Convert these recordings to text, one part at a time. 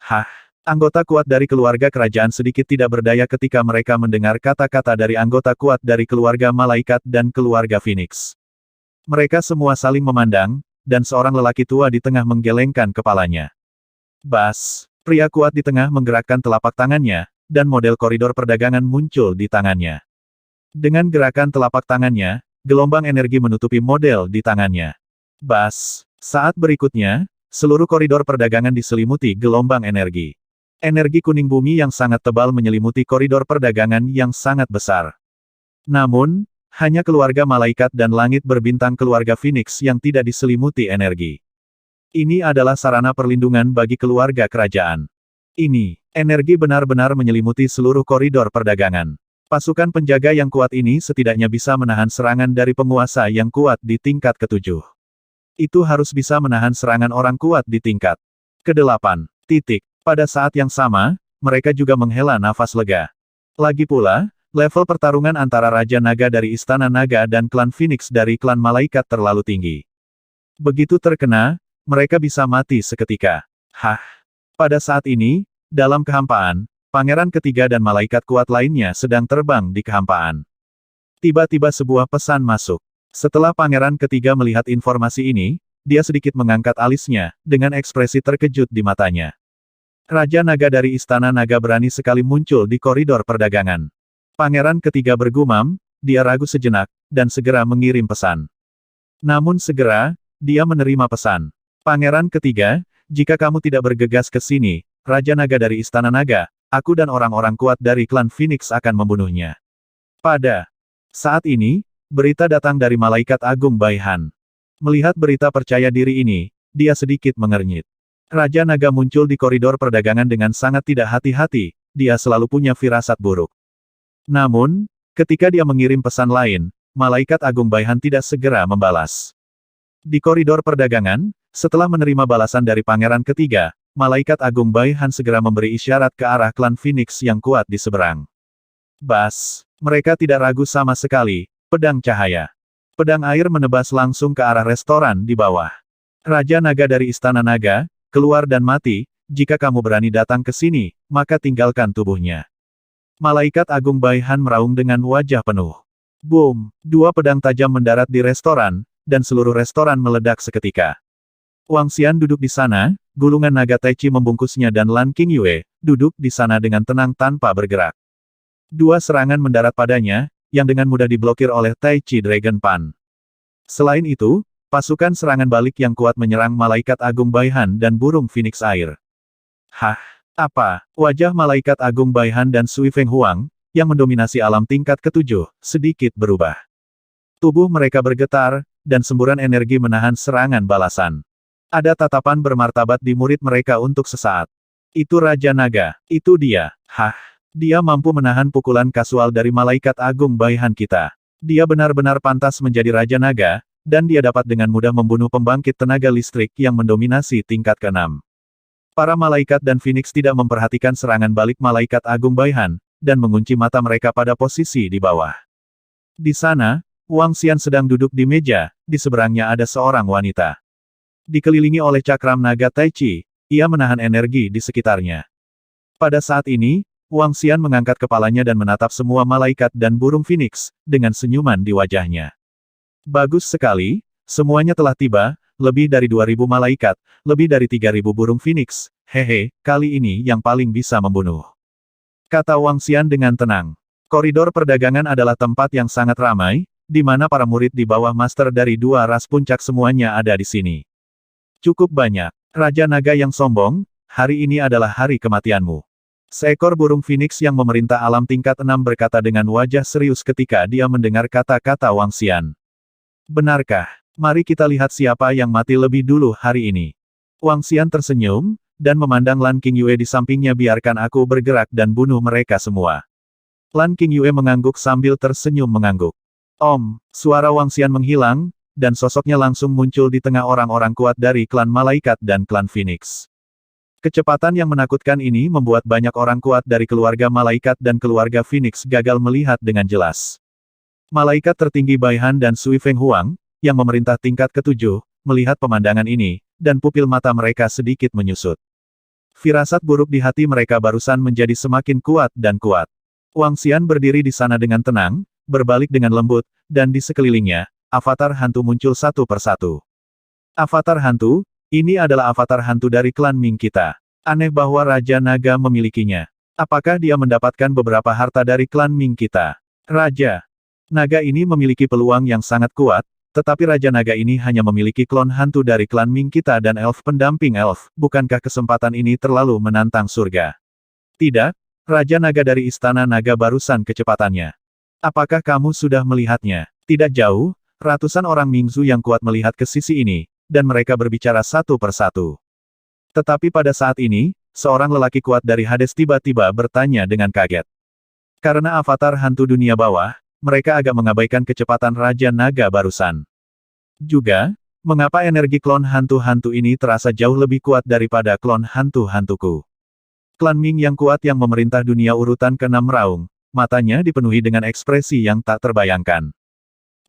Hah? Anggota kuat dari keluarga kerajaan sedikit tidak berdaya ketika mereka mendengar kata-kata dari anggota kuat dari keluarga malaikat dan keluarga Phoenix. Mereka semua saling memandang, dan seorang lelaki tua di tengah menggelengkan kepalanya. Bas, pria kuat di tengah menggerakkan telapak tangannya, dan model koridor perdagangan muncul di tangannya. Dengan gerakan telapak tangannya, gelombang energi menutupi model di tangannya. Bas, saat berikutnya, seluruh koridor perdagangan diselimuti gelombang energi. Energi kuning bumi yang sangat tebal menyelimuti koridor perdagangan yang sangat besar. Namun, hanya keluarga malaikat dan langit berbintang keluarga Phoenix yang tidak diselimuti energi. Ini adalah sarana perlindungan bagi keluarga kerajaan. Ini, energi benar-benar menyelimuti seluruh koridor perdagangan. Pasukan penjaga yang kuat ini setidaknya bisa menahan serangan dari penguasa yang kuat di tingkat ke-7. Itu harus bisa menahan serangan orang kuat di tingkat ke-8. Pada saat yang sama, mereka juga menghela nafas lega. Lagi pula, level pertarungan antara Raja Naga dari Istana Naga dan klan Phoenix dari klan Malaikat terlalu tinggi. Begitu terkena, mereka bisa mati seketika. Hah? Pada saat ini, dalam kehampaan, Pangeran Ketiga dan malaikat kuat lainnya sedang terbang di kehampaan. Tiba-tiba sebuah pesan masuk. Setelah Pangeran Ketiga melihat informasi ini, dia sedikit mengangkat alisnya, dengan ekspresi terkejut di matanya. Raja Naga dari Istana Naga berani sekali muncul di koridor perdagangan. Pangeran Ketiga bergumam, dia ragu sejenak, dan segera mengirim pesan. Namun segera, dia menerima pesan. Pangeran Ketiga, jika kamu tidak bergegas ke sini, Raja Naga dari Istana Naga, aku dan orang-orang kuat dari klan Phoenix akan membunuhnya. Pada saat ini, berita datang dari Malaikat Agung Baihan. Melihat berita percaya diri ini, dia sedikit mengernyit. Raja Naga muncul di koridor perdagangan dengan sangat tidak hati-hati, dia selalu punya firasat buruk. Namun, ketika dia mengirim pesan lain, Malaikat Agung Baihan tidak segera membalas. Di koridor perdagangan, setelah menerima balasan dari Pangeran Ketiga, Malaikat Agung Baihan segera memberi isyarat ke arah klan Phoenix yang kuat di seberang. Bas, mereka tidak ragu sama sekali, pedang cahaya. Pedang air menebas langsung ke arah restoran di bawah. Raja Naga dari Istana Naga, keluar dan mati, jika kamu berani datang ke sini, maka tinggalkan tubuhnya. Malaikat Agung Baihan meraung dengan wajah penuh. Boom! Dua pedang tajam mendarat di restoran, dan seluruh restoran meledak seketika. Wang Xian duduk di sana, gulungan naga Tai Chi membungkusnya dan Lan Qingyue, duduk di sana dengan tenang tanpa bergerak. Dua serangan mendarat padanya, yang dengan mudah diblokir oleh Tai Chi Dragon Pan. Selain itu, pasukan serangan balik yang kuat menyerang Malaikat Agung Baihan dan burung Phoenix air. Hah? Apa? Wajah Malaikat Agung Baihan dan Sui Feng Huang, yang mendominasi alam tingkat ke-7, sedikit berubah. Tubuh mereka bergetar, dan semburan energi menahan serangan balasan. Ada tatapan bermartabat di murid mereka untuk sesaat. Itu Raja Naga. Itu dia. Hah? Dia mampu menahan pukulan kasual dari Malaikat Agung Baihan kita. Dia benar-benar pantas menjadi Raja Naga, dan dia dapat dengan mudah membunuh pembangkit tenaga listrik yang mendominasi tingkat ke-6. Para malaikat dan Phoenix tidak memperhatikan serangan balik Malaikat Agung Baihan, dan mengunci mata mereka pada posisi di bawah. Di sana, Wang Xian sedang duduk di meja, di seberangnya ada seorang wanita. Dikelilingi oleh cakram naga Tai Chi, ia menahan energi di sekitarnya. Pada saat ini, Wang Xian mengangkat kepalanya dan menatap semua malaikat dan burung Phoenix, dengan senyuman di wajahnya. Bagus sekali, semuanya telah tiba, lebih dari 2.000 malaikat, lebih dari 3.000 burung Phoenix, hehe, kali ini yang paling bisa membunuh. Kata Wang Xian dengan tenang. Koridor perdagangan adalah tempat yang sangat ramai, di mana para murid di bawah master dari dua ras puncak semuanya ada di sini. Cukup banyak. Raja Naga yang sombong, hari ini adalah hari kematianmu. Seekor burung Phoenix yang memerintah alam tingkat 6 berkata dengan wajah serius ketika dia mendengar kata-kata Wang Xian. Benarkah? Mari kita lihat siapa yang mati lebih dulu hari ini. Wang Xian tersenyum, dan memandang Lan Qingyue di sampingnya. Biarkan aku bergerak dan bunuh mereka semua. Lan Qingyue mengangguk sambil tersenyum mengangguk. Om, suara Wang Xian menghilang, dan sosoknya langsung muncul di tengah orang-orang kuat dari klan Malaikat dan klan Phoenix. Kecepatan yang menakutkan ini membuat banyak orang kuat dari keluarga Malaikat dan keluarga Phoenix gagal melihat dengan jelas. Malaikat tertinggi Baihan dan Sui Feng Huang, yang memerintah tingkat ke-7, melihat pemandangan ini, dan pupil mata mereka sedikit menyusut. Firasat buruk di hati mereka barusan menjadi semakin kuat dan kuat. Wang Xian berdiri di sana dengan tenang, berbalik dengan lembut, dan di sekelilingnya, avatar hantu muncul satu persatu. Avatar hantu, ini adalah avatar hantu dari klan Ming kita. Aneh bahwa Raja Naga memilikinya. Apakah dia mendapatkan beberapa harta dari klan Ming kita? Raja Naga ini memiliki peluang yang sangat kuat, tetapi Raja Naga ini hanya memiliki klon hantu dari klan Ming kita dan elf pendamping elf. Bukankah kesempatan ini terlalu menantang surga? Tidak, Raja Naga dari Istana Naga barusan kecepatannya. Apakah kamu sudah melihatnya? Tidak jauh, ratusan orang Mingzu yang kuat melihat ke sisi ini, dan mereka berbicara satu persatu. Tetapi pada saat ini, seorang lelaki kuat dari Hades tiba-tiba bertanya dengan kaget. Karena avatar hantu dunia bawah, mereka agak mengabaikan kecepatan Raja Naga barusan. Juga, mengapa energi klon hantu-hantu ini terasa jauh lebih kuat daripada klon hantu-hantuku? Klan Ming yang kuat yang memerintah dunia urutan ke-6 meraung, matanya dipenuhi dengan ekspresi yang tak terbayangkan.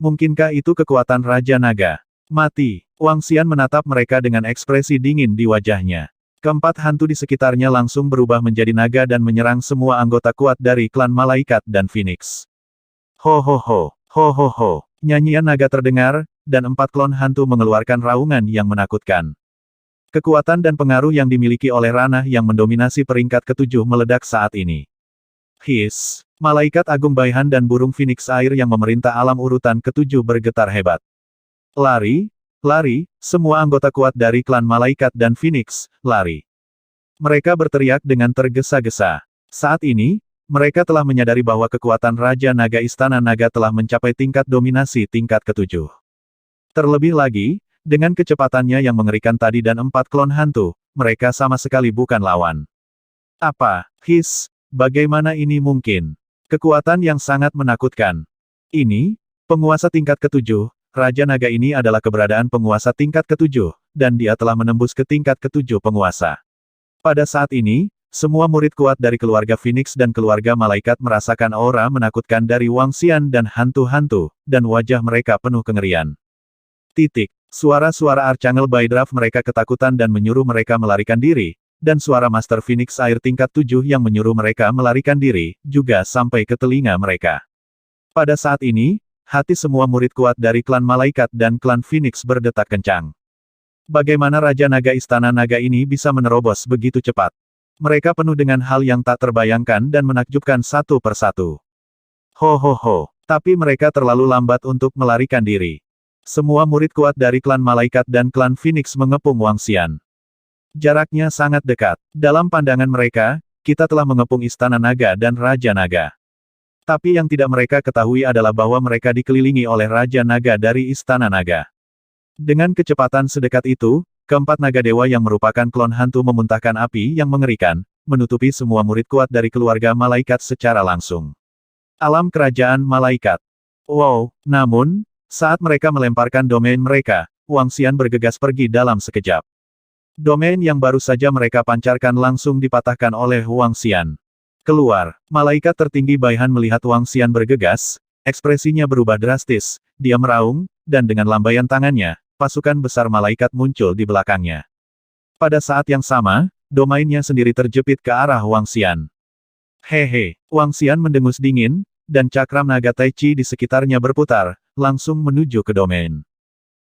Mungkinkah itu kekuatan Raja Naga? Mati. Wang Xian menatap mereka dengan ekspresi dingin di wajahnya. Keempat hantu di sekitarnya langsung berubah menjadi naga dan menyerang semua anggota kuat dari klan Malaikat dan Phoenix. Ho ho ho, ho ho ho. Nyanyian naga terdengar, dan 4 klon hantu mengeluarkan raungan yang menakutkan. Kekuatan dan pengaruh yang dimiliki oleh ranah yang mendominasi peringkat ke-7 meledak saat ini. His, Malaikat Agung Baihan dan burung Phoenix air yang memerintah alam urutan ke-7 bergetar hebat. Lari, lari, semua anggota kuat dari klan Malaikat dan Phoenix, lari. Mereka berteriak dengan tergesa-gesa. Saat ini, mereka telah menyadari bahwa kekuatan Raja Naga Istana Naga telah mencapai tingkat dominasi tingkat ke-7. Terlebih lagi, dengan kecepatannya yang mengerikan tadi dan 4 klon hantu, mereka sama sekali bukan lawan. Apa? His, bagaimana ini mungkin? Kekuatan yang sangat menakutkan. Ini, penguasa tingkat ke-7, Raja Naga ini adalah keberadaan penguasa tingkat ke-7, dan dia telah menembus ke tingkat ke-7 penguasa. Pada saat ini, semua murid kuat dari keluarga Phoenix dan keluarga Malaikat merasakan aura menakutkan dari Wang Xian dan hantu-hantu, dan wajah mereka penuh kengerian. Titik. Suara-suara Archangel Baidraf mereka ketakutan dan menyuruh mereka melarikan diri, dan suara Master Phoenix air tingkat 7 yang menyuruh mereka melarikan diri, juga sampai ke telinga mereka. Pada saat ini, hati semua murid kuat dari klan Malaikat dan klan Phoenix berdetak kencang. Bagaimana Raja Naga Istana Naga ini bisa menerobos begitu cepat? Mereka penuh dengan hal yang tak terbayangkan dan menakjubkan satu persatu. Ho ho ho, tapi mereka terlalu lambat untuk melarikan diri. Semua murid kuat dari klan Malaikat dan klan Phoenix mengepung Wang Xian. Jaraknya sangat dekat. Dalam pandangan mereka, kita telah mengepung Istana Naga dan Raja Naga. Tapi yang tidak mereka ketahui adalah bahwa mereka dikelilingi oleh Raja Naga dari Istana Naga. Dengan kecepatan sedekat itu, keempat naga dewa yang merupakan klon hantu memuntahkan api yang mengerikan, menutupi semua murid kuat dari keluarga Malaikat secara langsung. Alam kerajaan Malaikat. Wow, namun, saat mereka melemparkan domain mereka, Wang Xian bergegas pergi dalam sekejap. Domain yang baru saja mereka pancarkan langsung dipatahkan oleh Wang Xian. Keluar, Malaikat tertinggi Baihan melihat Wang Xian bergegas, ekspresinya berubah drastis, dia meraung, dan dengan lambaian tangannya, pasukan besar Malaikat muncul di belakangnya. Pada saat yang sama, domainnya sendiri terjepit ke arah Wang Xian. Hehe, Wang Xian mendengus dingin, dan cakram naga Tai Chi di sekitarnya berputar, langsung menuju ke domain.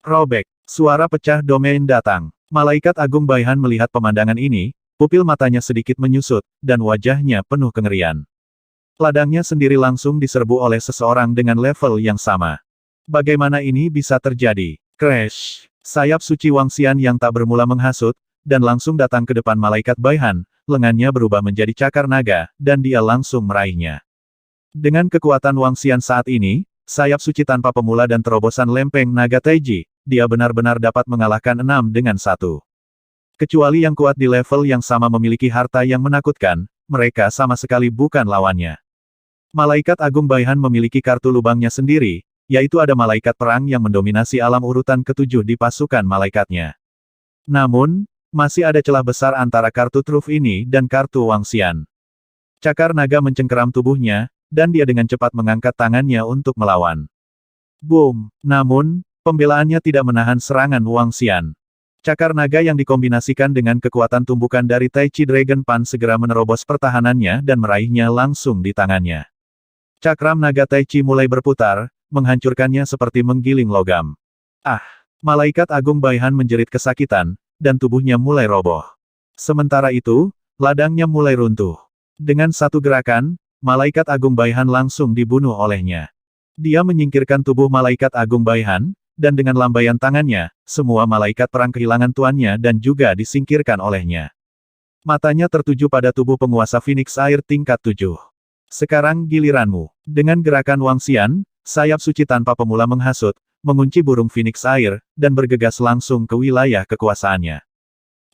Robek, suara pecah domain datang. Malaikat Agung Baihan melihat pemandangan ini, pupil matanya sedikit menyusut, dan wajahnya penuh kengerian. Ladangnya sendiri langsung diserbu oleh seseorang dengan level yang sama. Bagaimana ini bisa terjadi? Crash! Sayap suci Wang Xian yang tak bermula menghasut, dan langsung datang ke depan Malaikat Baihan, lengannya berubah menjadi cakar naga, dan dia langsung meraihnya. Dengan kekuatan Wang Xian saat ini, sayap suci tanpa pemula dan terobosan lempeng naga Taiji, dia benar-benar dapat mengalahkan 6 dengan 1. Kecuali yang kuat di level yang sama memiliki harta yang menakutkan, mereka sama sekali bukan lawannya. Malaikat Agung Baihan memiliki kartu lubangnya sendiri, yaitu ada malaikat perang yang mendominasi alam urutan ke-7 di pasukan malaikatnya. Namun, masih ada celah besar antara kartu truf ini dan kartu Wang Xian. Cakar naga mencengkeram tubuhnya, dan dia dengan cepat mengangkat tangannya untuk melawan. Boom! Namun, pembelaannya tidak menahan serangan Wang Xian. Cakar naga yang dikombinasikan dengan kekuatan tumbukan dari Tai Chi Dragon Pan segera menerobos pertahanannya dan meraihnya langsung di tangannya. Cakram naga Tai Chi mulai berputar, menghancurkannya seperti menggiling logam. Ah! Malaikat Agung Baihan menjerit kesakitan, dan tubuhnya mulai roboh. Sementara itu, ladangnya mulai runtuh. Dengan satu gerakan, Malaikat Agung Baihan langsung dibunuh olehnya. Dia menyingkirkan tubuh Malaikat Agung Baihan, dan dengan lambaian tangannya, semua malaikat perang kehilangan tuannya dan juga disingkirkan olehnya. Matanya tertuju pada tubuh penguasa Phoenix Air tingkat 7. Sekarang giliranmu. Dengan gerakan Wangxian, sayap suci tanpa pemula menghasut, mengunci burung Phoenix Air, dan bergegas langsung ke wilayah kekuasaannya.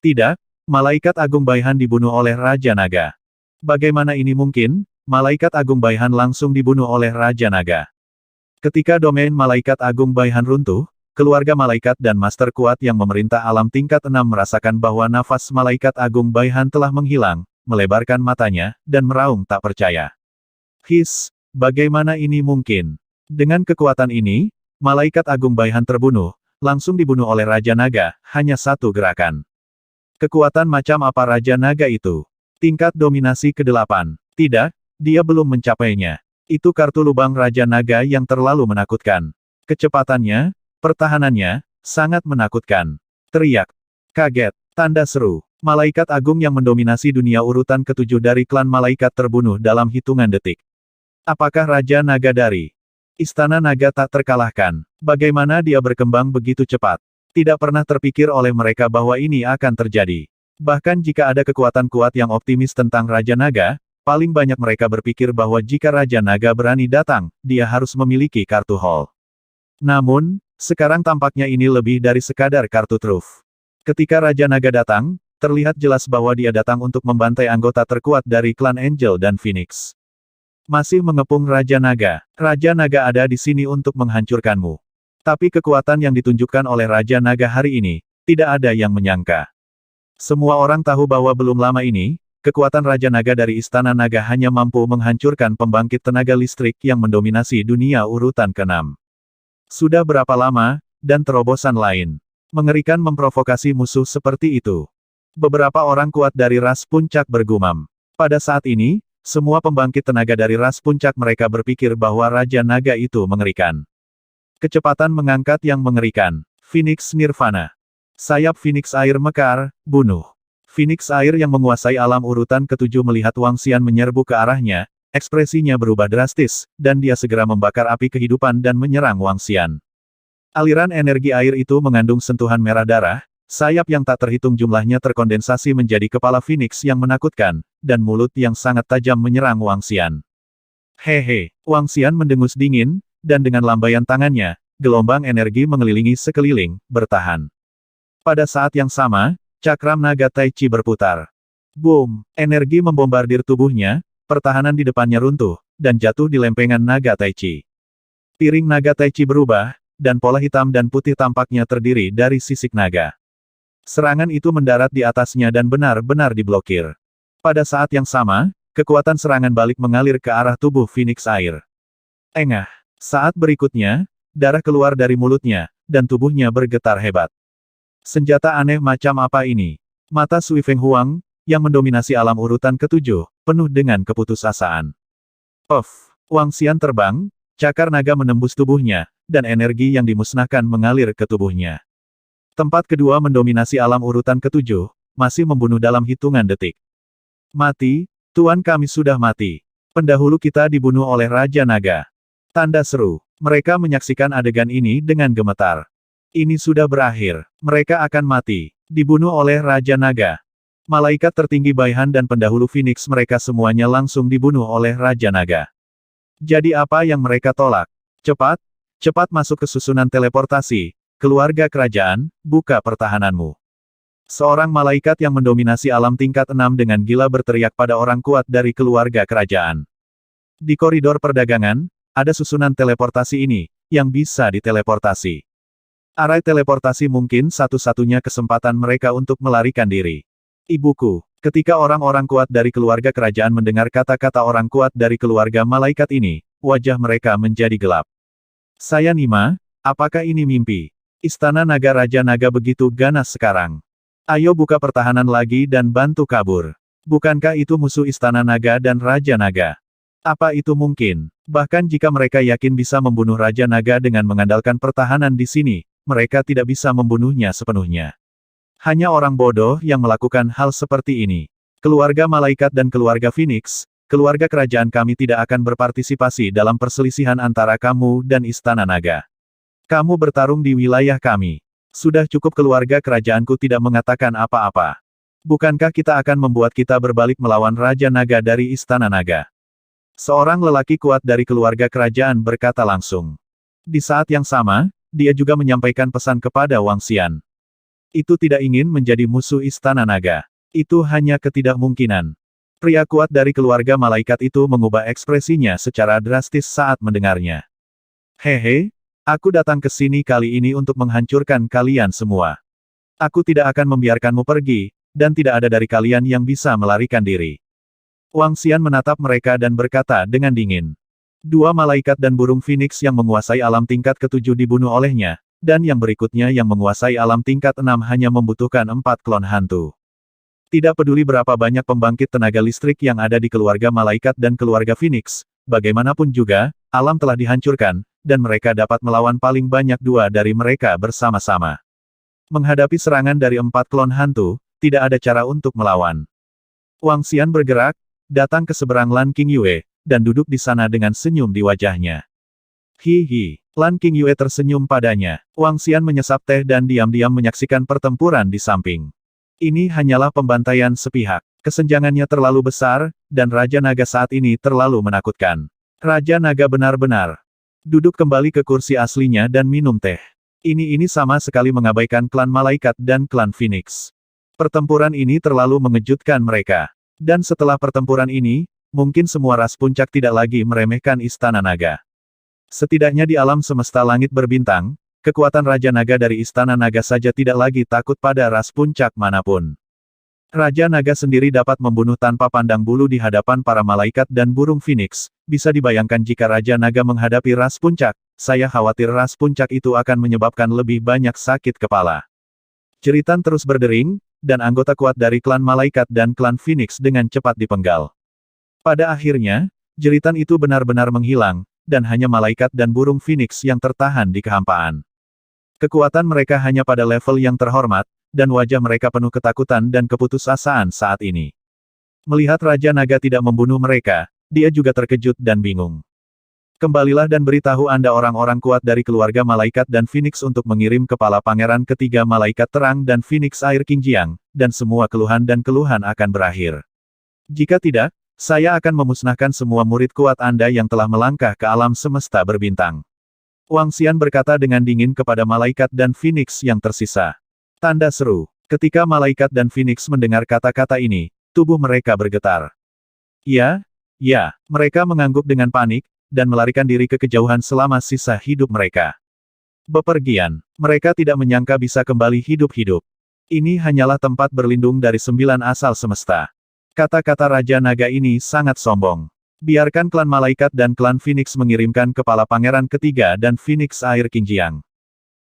Tidak, Malaikat Agung Baihan dibunuh oleh Raja Naga. Bagaimana ini mungkin? Malaikat Agung Baihan langsung dibunuh oleh Raja Naga. Ketika domain Malaikat Agung Baihan runtuh, keluarga malaikat dan master kuat yang memerintah alam tingkat 6 merasakan bahwa nafas Malaikat Agung Baihan telah menghilang, melebarkan matanya, dan meraung tak percaya. Bagaimana ini mungkin? Dengan kekuatan ini, Malaikat Agung Baihan terbunuh, langsung dibunuh oleh Raja Naga, hanya satu gerakan. Kekuatan macam apa Raja Naga itu? Tingkat dominasi ke-8. Tidak, dia belum mencapainya. Itu kartu lubang Raja Naga yang terlalu menakutkan. Kecepatannya, pertahanannya, sangat menakutkan. Teriak. Kaget. Tanda seru. Malaikat Agung yang mendominasi dunia urutan ke-7 dari klan malaikat terbunuh dalam hitungan detik. Apakah Raja Naga dari Istana Naga tak terkalahkan? Bagaimana dia berkembang begitu cepat? Tidak pernah terpikir oleh mereka bahwa ini akan terjadi. Bahkan jika ada kekuatan kuat yang optimis tentang Raja Naga, paling banyak mereka berpikir bahwa jika Raja Naga berani datang, dia harus memiliki kartu Hall. Namun, sekarang tampaknya ini lebih dari sekadar kartu truf. Ketika Raja Naga datang, terlihat jelas bahwa dia datang untuk membantai anggota terkuat dari klan Angel dan Phoenix. Masih mengepung Raja Naga. Raja Naga ada di sini untuk menghancurkanmu. Tapi kekuatan yang ditunjukkan oleh Raja Naga hari ini, tidak ada yang menyangka. Semua orang tahu bahwa belum lama ini, kekuatan Raja Naga dari Istana Naga hanya mampu menghancurkan pembangkit tenaga listrik yang mendominasi dunia urutan ke-6. Sudah berapa lama, dan terobosan lain. Mengerikan memprovokasi musuh seperti itu. Beberapa orang kuat dari ras puncak bergumam. Pada saat ini, semua pembangkit tenaga dari ras puncak mereka berpikir bahwa Raja Naga itu mengerikan. Kecepatan mengangkat yang mengerikan. Phoenix Nirvana. Sayap Phoenix Air mekar, bunuh. Phoenix Air yang menguasai alam urutan ke-7 melihat Wangxian menyerbu ke arahnya, ekspresinya berubah drastis, dan dia segera membakar api kehidupan dan menyerang Wangxian. Aliran energi air itu mengandung sentuhan merah darah, sayap yang tak terhitung jumlahnya terkondensasi menjadi kepala Phoenix yang menakutkan, dan mulut yang sangat tajam menyerang Wangxian. Hehe, Wangxian mendengus dingin, dan dengan lambaian tangannya, gelombang energi mengelilingi sekeliling, bertahan. Pada saat yang sama, cakram naga Tai Chi berputar. Boom! Energi membombardir tubuhnya, pertahanan di depannya runtuh, dan jatuh di lempengan naga Tai Chi. Piring naga Tai Chi berubah, dan pola hitam dan putih tampaknya terdiri dari sisik naga. Serangan itu mendarat di atasnya dan benar-benar diblokir. Pada saat yang sama, kekuatan serangan balik mengalir ke arah tubuh Phoenix Air. Engah! Saat berikutnya, darah keluar dari mulutnya, dan tubuhnya bergetar hebat. Senjata aneh macam apa ini? Mata Sui Feng Huang, yang mendominasi alam urutan ke-7, penuh dengan keputusasaan. Wangxian terbang, cakar naga menembus tubuhnya, dan energi yang dimusnahkan mengalir ke tubuhnya. Tempat kedua mendominasi alam urutan ke-7, masih membunuh dalam hitungan detik. Mati, Tuan kami sudah mati. Pendahulu kita dibunuh oleh Raja Naga. Tanda seru. Mereka menyaksikan adegan ini dengan gemetar. Ini sudah berakhir. Mereka akan mati. Dibunuh oleh Raja Naga. Malaikat tertinggi Baihan dan pendahulu Phoenix mereka semuanya langsung dibunuh oleh Raja Naga. Jadi apa yang mereka tolak? Cepat, cepat masuk ke susunan teleportasi. Keluarga kerajaan, buka pertahananmu. Seorang malaikat yang mendominasi alam tingkat 6 dengan gila berteriak pada orang kuat dari keluarga kerajaan. Di koridor perdagangan, ada susunan teleportasi ini, yang bisa diteleportasi. Arai teleportasi mungkin satu-satunya kesempatan mereka untuk melarikan diri. Ibuku, ketika orang-orang kuat dari keluarga kerajaan mendengar kata-kata orang kuat dari keluarga malaikat ini, wajah mereka menjadi gelap. Saya Nima, apakah ini mimpi? Istana Naga Raja Naga begitu ganas sekarang. Ayo buka pertahanan lagi dan bantu kabur. Bukankah itu musuh Istana Naga dan Raja Naga? Apa itu mungkin? Bahkan jika mereka yakin bisa membunuh Raja Naga dengan mengandalkan pertahanan di sini, mereka tidak bisa membunuhnya sepenuhnya. Hanya orang bodoh yang melakukan hal seperti ini. Keluarga Malaikat dan keluarga Phoenix, keluarga kerajaan kami tidak akan berpartisipasi dalam perselisihan antara kamu dan Istana Naga. Kamu bertarung di wilayah kami. Sudah cukup keluarga kerajaanku tidak mengatakan apa-apa. Bukankah kita akan membuat kita berbalik melawan Raja Naga dari Istana Naga? Seorang lelaki kuat dari keluarga kerajaan berkata langsung. Di saat yang sama, dia juga menyampaikan pesan kepada Wang Xian. Itu tidak ingin menjadi musuh Istana Naga. Itu hanya ketidakmungkinan. Pria kuat dari keluarga malaikat itu mengubah ekspresinya secara drastis saat mendengarnya. Hehe, aku datang ke sini kali ini untuk menghancurkan kalian semua. Aku tidak akan membiarkanmu pergi, dan tidak ada dari kalian yang bisa melarikan diri. Wang Xian menatap mereka dan berkata dengan dingin. Dua malaikat dan burung Phoenix yang menguasai alam tingkat ke-7 dibunuh olehnya, dan yang berikutnya yang menguasai alam tingkat 6 hanya membutuhkan 4 klon hantu. Tidak peduli berapa banyak pembangkit tenaga listrik yang ada di keluarga malaikat dan keluarga Phoenix, bagaimanapun juga, alam telah dihancurkan, dan mereka dapat melawan paling banyak 2 dari mereka bersama-sama. Menghadapi serangan dari 4 klon hantu, tidak ada cara untuk melawan. Wang Xian bergerak, datang ke seberang Lan Qingyue, dan duduk di sana dengan senyum di wajahnya. Hihi, Lan Qingyue tersenyum padanya. Wang Xian menyesap teh dan diam-diam menyaksikan pertempuran di samping. Ini hanyalah pembantaian sepihak. Kesenjangannya terlalu besar, dan Raja Naga saat ini terlalu menakutkan. Raja Naga benar-benar duduk kembali ke kursi aslinya dan minum teh. Ini sama sekali mengabaikan klan Malaikat dan klan Phoenix. Pertempuran ini terlalu mengejutkan mereka. Dan setelah pertempuran ini, mungkin semua ras puncak tidak lagi meremehkan Istana Naga. Setidaknya di alam semesta langit berbintang, kekuatan Raja Naga dari Istana Naga saja tidak lagi takut pada ras puncak manapun. Raja Naga sendiri dapat membunuh tanpa pandang bulu di hadapan para malaikat dan burung Phoenix. Bisa dibayangkan jika Raja Naga menghadapi ras puncak, saya khawatir ras puncak itu akan menyebabkan lebih banyak sakit kepala. Jeritan terus berdering, dan anggota kuat dari klan Malaikat dan klan Phoenix dengan cepat dipenggal. Pada akhirnya, jeritan itu benar-benar menghilang, dan hanya Malaikat dan burung Phoenix yang tertahan di kehampaan. Kekuatan mereka hanya pada level yang terhormat, dan wajah mereka penuh ketakutan dan keputusasaan saat ini. Melihat Raja Naga tidak membunuh mereka, dia juga terkejut dan bingung. Kembalilah dan beritahu Anda orang-orang kuat dari keluarga Malaikat dan Phoenix untuk mengirim kepala pangeran ketiga Malaikat Terang dan Phoenix Air Qingjiang, dan semua keluhan dan keluhan akan berakhir. Jika tidak, saya akan memusnahkan semua murid kuat Anda yang telah melangkah ke alam semesta berbintang. Wang Xian berkata dengan dingin kepada Malaikat dan Phoenix yang tersisa. Tanda seru. Ketika Malaikat dan Phoenix mendengar kata-kata ini, tubuh mereka bergetar. Ya, mereka mengangguk dengan panik, dan melarikan diri ke kejauhan selama sisa hidup mereka. Bepergian. Mereka tidak menyangka bisa kembali hidup-hidup. Ini hanyalah tempat berlindung dari 9 asal semesta. Kata-kata Raja Naga ini sangat sombong. Biarkan klan Malaikat dan klan Phoenix mengirimkan kepala pangeran ketiga dan Phoenix Air Qingjiang.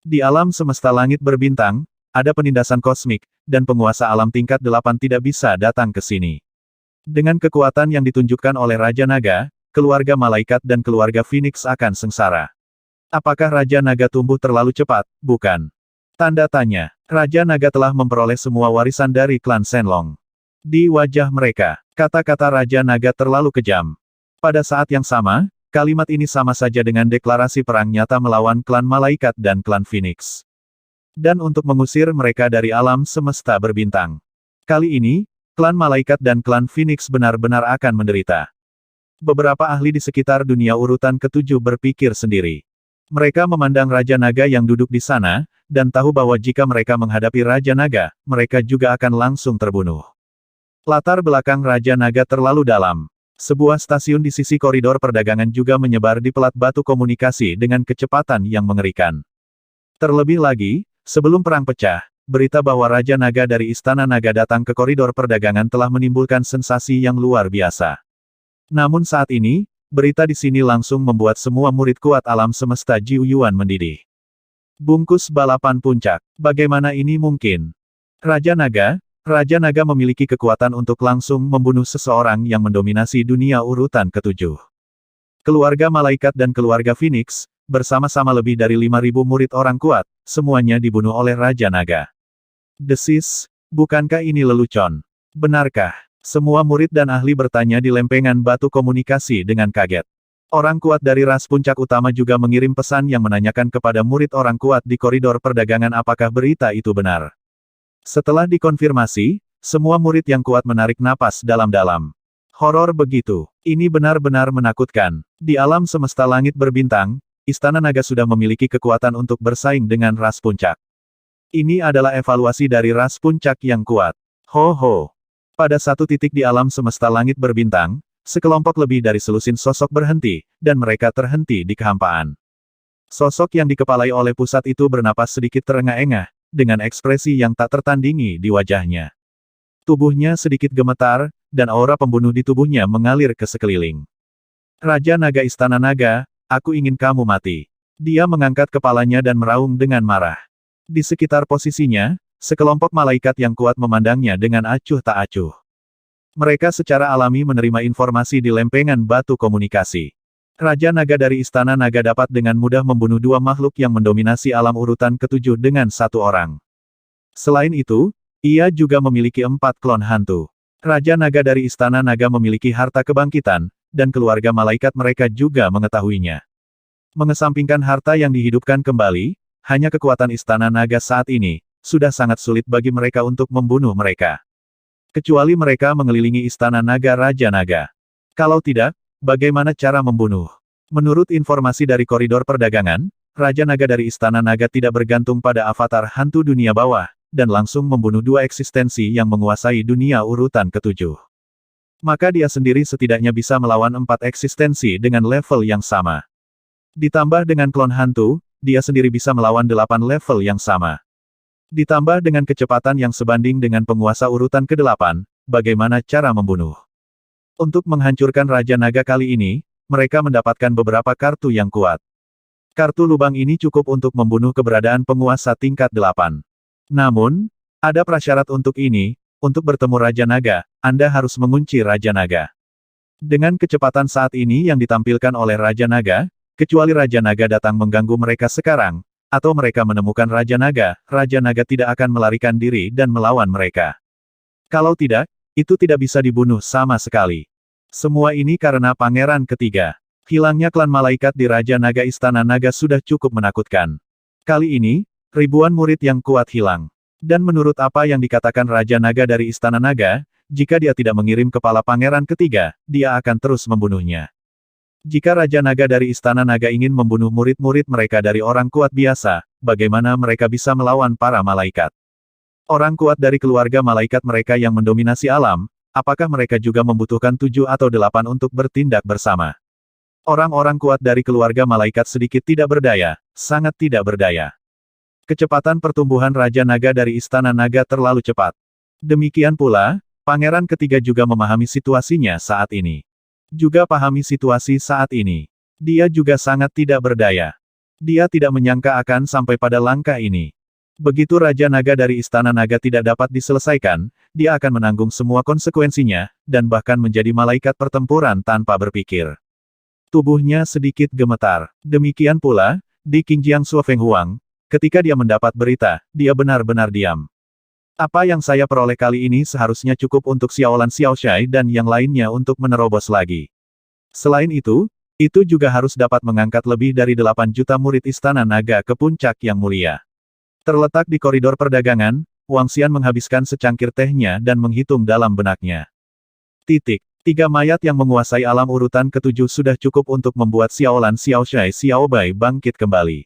Di alam semesta langit berbintang, ada penindasan kosmik, dan penguasa alam tingkat 8 tidak bisa datang ke sini. Dengan kekuatan yang ditunjukkan oleh Raja Naga, keluarga Malaikat dan keluarga Phoenix akan sengsara. Apakah Raja Naga tumbuh terlalu cepat? Bukan. Tanda tanya. Raja Naga telah memperoleh semua warisan dari klan Shenlong. Di wajah mereka, kata-kata Raja Naga terlalu kejam. Pada saat yang sama, kalimat ini sama saja dengan deklarasi perang nyata melawan klan Malaikat dan klan Phoenix. Dan untuk mengusir mereka dari alam semesta berbintang. Kali ini, klan Malaikat dan klan Phoenix benar-benar akan menderita. Beberapa ahli di sekitar dunia urutan ke-7 berpikir sendiri. Mereka memandang Raja Naga yang duduk di sana, dan tahu bahwa jika mereka menghadapi Raja Naga, mereka juga akan langsung terbunuh. Latar belakang Raja Naga terlalu dalam. Sebuah stasiun di sisi koridor perdagangan juga menyebar di pelat batu komunikasi dengan kecepatan yang mengerikan. Terlebih lagi, sebelum perang pecah, berita bahwa Raja Naga dari Istana Naga datang ke koridor perdagangan telah menimbulkan sensasi yang luar biasa. Namun saat ini, berita di sini langsung membuat semua murid kuat alam semesta Jiu Yuan mendidih. Bungkus balapan puncak. Bagaimana ini mungkin? Raja Naga memiliki kekuatan untuk langsung membunuh seseorang yang mendominasi dunia urutan ketujuh. Keluarga Malaikat dan keluarga Phoenix, bersama-sama lebih dari 5.000 murid orang kuat, semuanya dibunuh oleh Raja Naga. Desis, bukankah ini lelucon? Benarkah? Semua murid dan ahli bertanya di lempengan batu komunikasi dengan kaget. Orang kuat dari ras puncak utama juga mengirim pesan yang menanyakan kepada murid orang kuat di koridor perdagangan apakah berita itu benar. Setelah dikonfirmasi, semua murid yang kuat menarik napas dalam-dalam. Horor begitu. Ini benar-benar menakutkan. Di alam semesta langit berbintang, Istana Naga sudah memiliki kekuatan untuk bersaing dengan ras puncak. Ini adalah evaluasi dari ras puncak yang kuat. Ho ho. Pada satu titik di alam semesta langit berbintang, sekelompok lebih dari selusin sosok berhenti, dan mereka terhenti di kehampaan. Sosok yang dikepalai oleh pusat itu bernapas sedikit terengah-engah, dengan ekspresi yang tak tertandingi di wajahnya. Tubuhnya sedikit gemetar, dan aura pembunuh di tubuhnya mengalir ke sekeliling. Raja Naga Istana Naga, aku ingin kamu mati. Dia mengangkat kepalanya dan meraung dengan marah. Di sekitar posisinya, sekelompok malaikat yang kuat memandangnya dengan acuh tak acuh. Mereka secara alami menerima informasi di lempengan batu komunikasi. Raja Naga dari Istana Naga dapat dengan mudah membunuh dua makhluk yang mendominasi alam urutan ketujuh dengan satu orang. Selain itu, ia juga memiliki 4 klon hantu. Raja Naga dari Istana Naga memiliki harta kebangkitan, dan keluarga malaikat mereka juga mengetahuinya. Mengesampingkan harta yang dihidupkan kembali, hanya kekuatan Istana Naga saat ini, sudah sangat sulit bagi mereka untuk membunuh mereka. Kecuali mereka mengelilingi Istana Naga Raja Naga. Kalau tidak, bagaimana cara membunuh? Menurut informasi dari koridor perdagangan, Raja Naga dari Istana Naga tidak bergantung pada avatar hantu dunia bawah, dan langsung membunuh dua eksistensi yang menguasai dunia urutan ketujuh. Maka dia sendiri setidaknya bisa melawan 4 eksistensi dengan level yang sama. Ditambah dengan klon hantu, dia sendiri bisa melawan 8 level yang sama. Ditambah dengan kecepatan yang sebanding dengan penguasa urutan ke-8, bagaimana cara membunuh? Untuk menghancurkan Raja Naga kali ini, mereka mendapatkan beberapa kartu yang kuat. Kartu lubang ini cukup untuk membunuh keberadaan penguasa tingkat 8. Namun, ada prasyarat untuk ini, untuk bertemu Raja Naga, Anda harus mengunci Raja Naga. Dengan kecepatan saat ini yang ditampilkan oleh Raja Naga, kecuali Raja Naga datang mengganggu mereka sekarang, atau mereka menemukan Raja Naga tidak akan melarikan diri dan melawan mereka. Kalau tidak, itu tidak bisa dibunuh sama sekali. Semua ini karena pangeran ketiga. Hilangnya klan malaikat di Raja Naga Istana Naga sudah cukup menakutkan. Kali ini, ribuan murid yang kuat hilang. Dan menurut apa yang dikatakan Raja Naga dari Istana Naga, jika dia tidak mengirim kepala pangeran ketiga, dia akan terus membunuhnya. Jika Raja Naga dari Istana Naga ingin membunuh murid-murid mereka dari orang kuat biasa, bagaimana mereka bisa melawan para malaikat? Orang kuat dari keluarga malaikat mereka yang mendominasi alam, apakah mereka juga membutuhkan 7 atau 8 untuk bertindak bersama? Orang-orang kuat dari keluarga malaikat sedikit tidak berdaya, sangat tidak berdaya. Kecepatan pertumbuhan Raja Naga dari Istana Naga terlalu cepat. Demikian pula, pangeran ketiga juga memahami situasinya saat ini. Juga pahami situasi saat ini. Dia juga sangat tidak berdaya. Dia tidak menyangka akan sampai pada langkah ini. Begitu Raja Naga dari Istana Naga tidak dapat diselesaikan, dia akan menanggung semua konsekuensinya, dan bahkan menjadi malaikat pertempuran tanpa berpikir. Tubuhnya sedikit gemetar. Demikian pula, di Qingjiang Suofeng Huang, ketika dia mendapat berita, dia benar-benar diam. Apa yang saya peroleh kali ini seharusnya cukup untuk Xiaolan Xiaoshai dan yang lainnya untuk menerobos lagi. Selain itu juga harus dapat mengangkat lebih dari 8 juta murid Istana Naga ke puncak yang mulia. Terletak di koridor perdagangan, Wang Xian menghabiskan secangkir tehnya dan menghitung dalam benaknya. 3 mayat yang menguasai alam urutan ke-7 sudah cukup untuk membuat Xiaolan Xiaoshai Xiaobai bangkit kembali.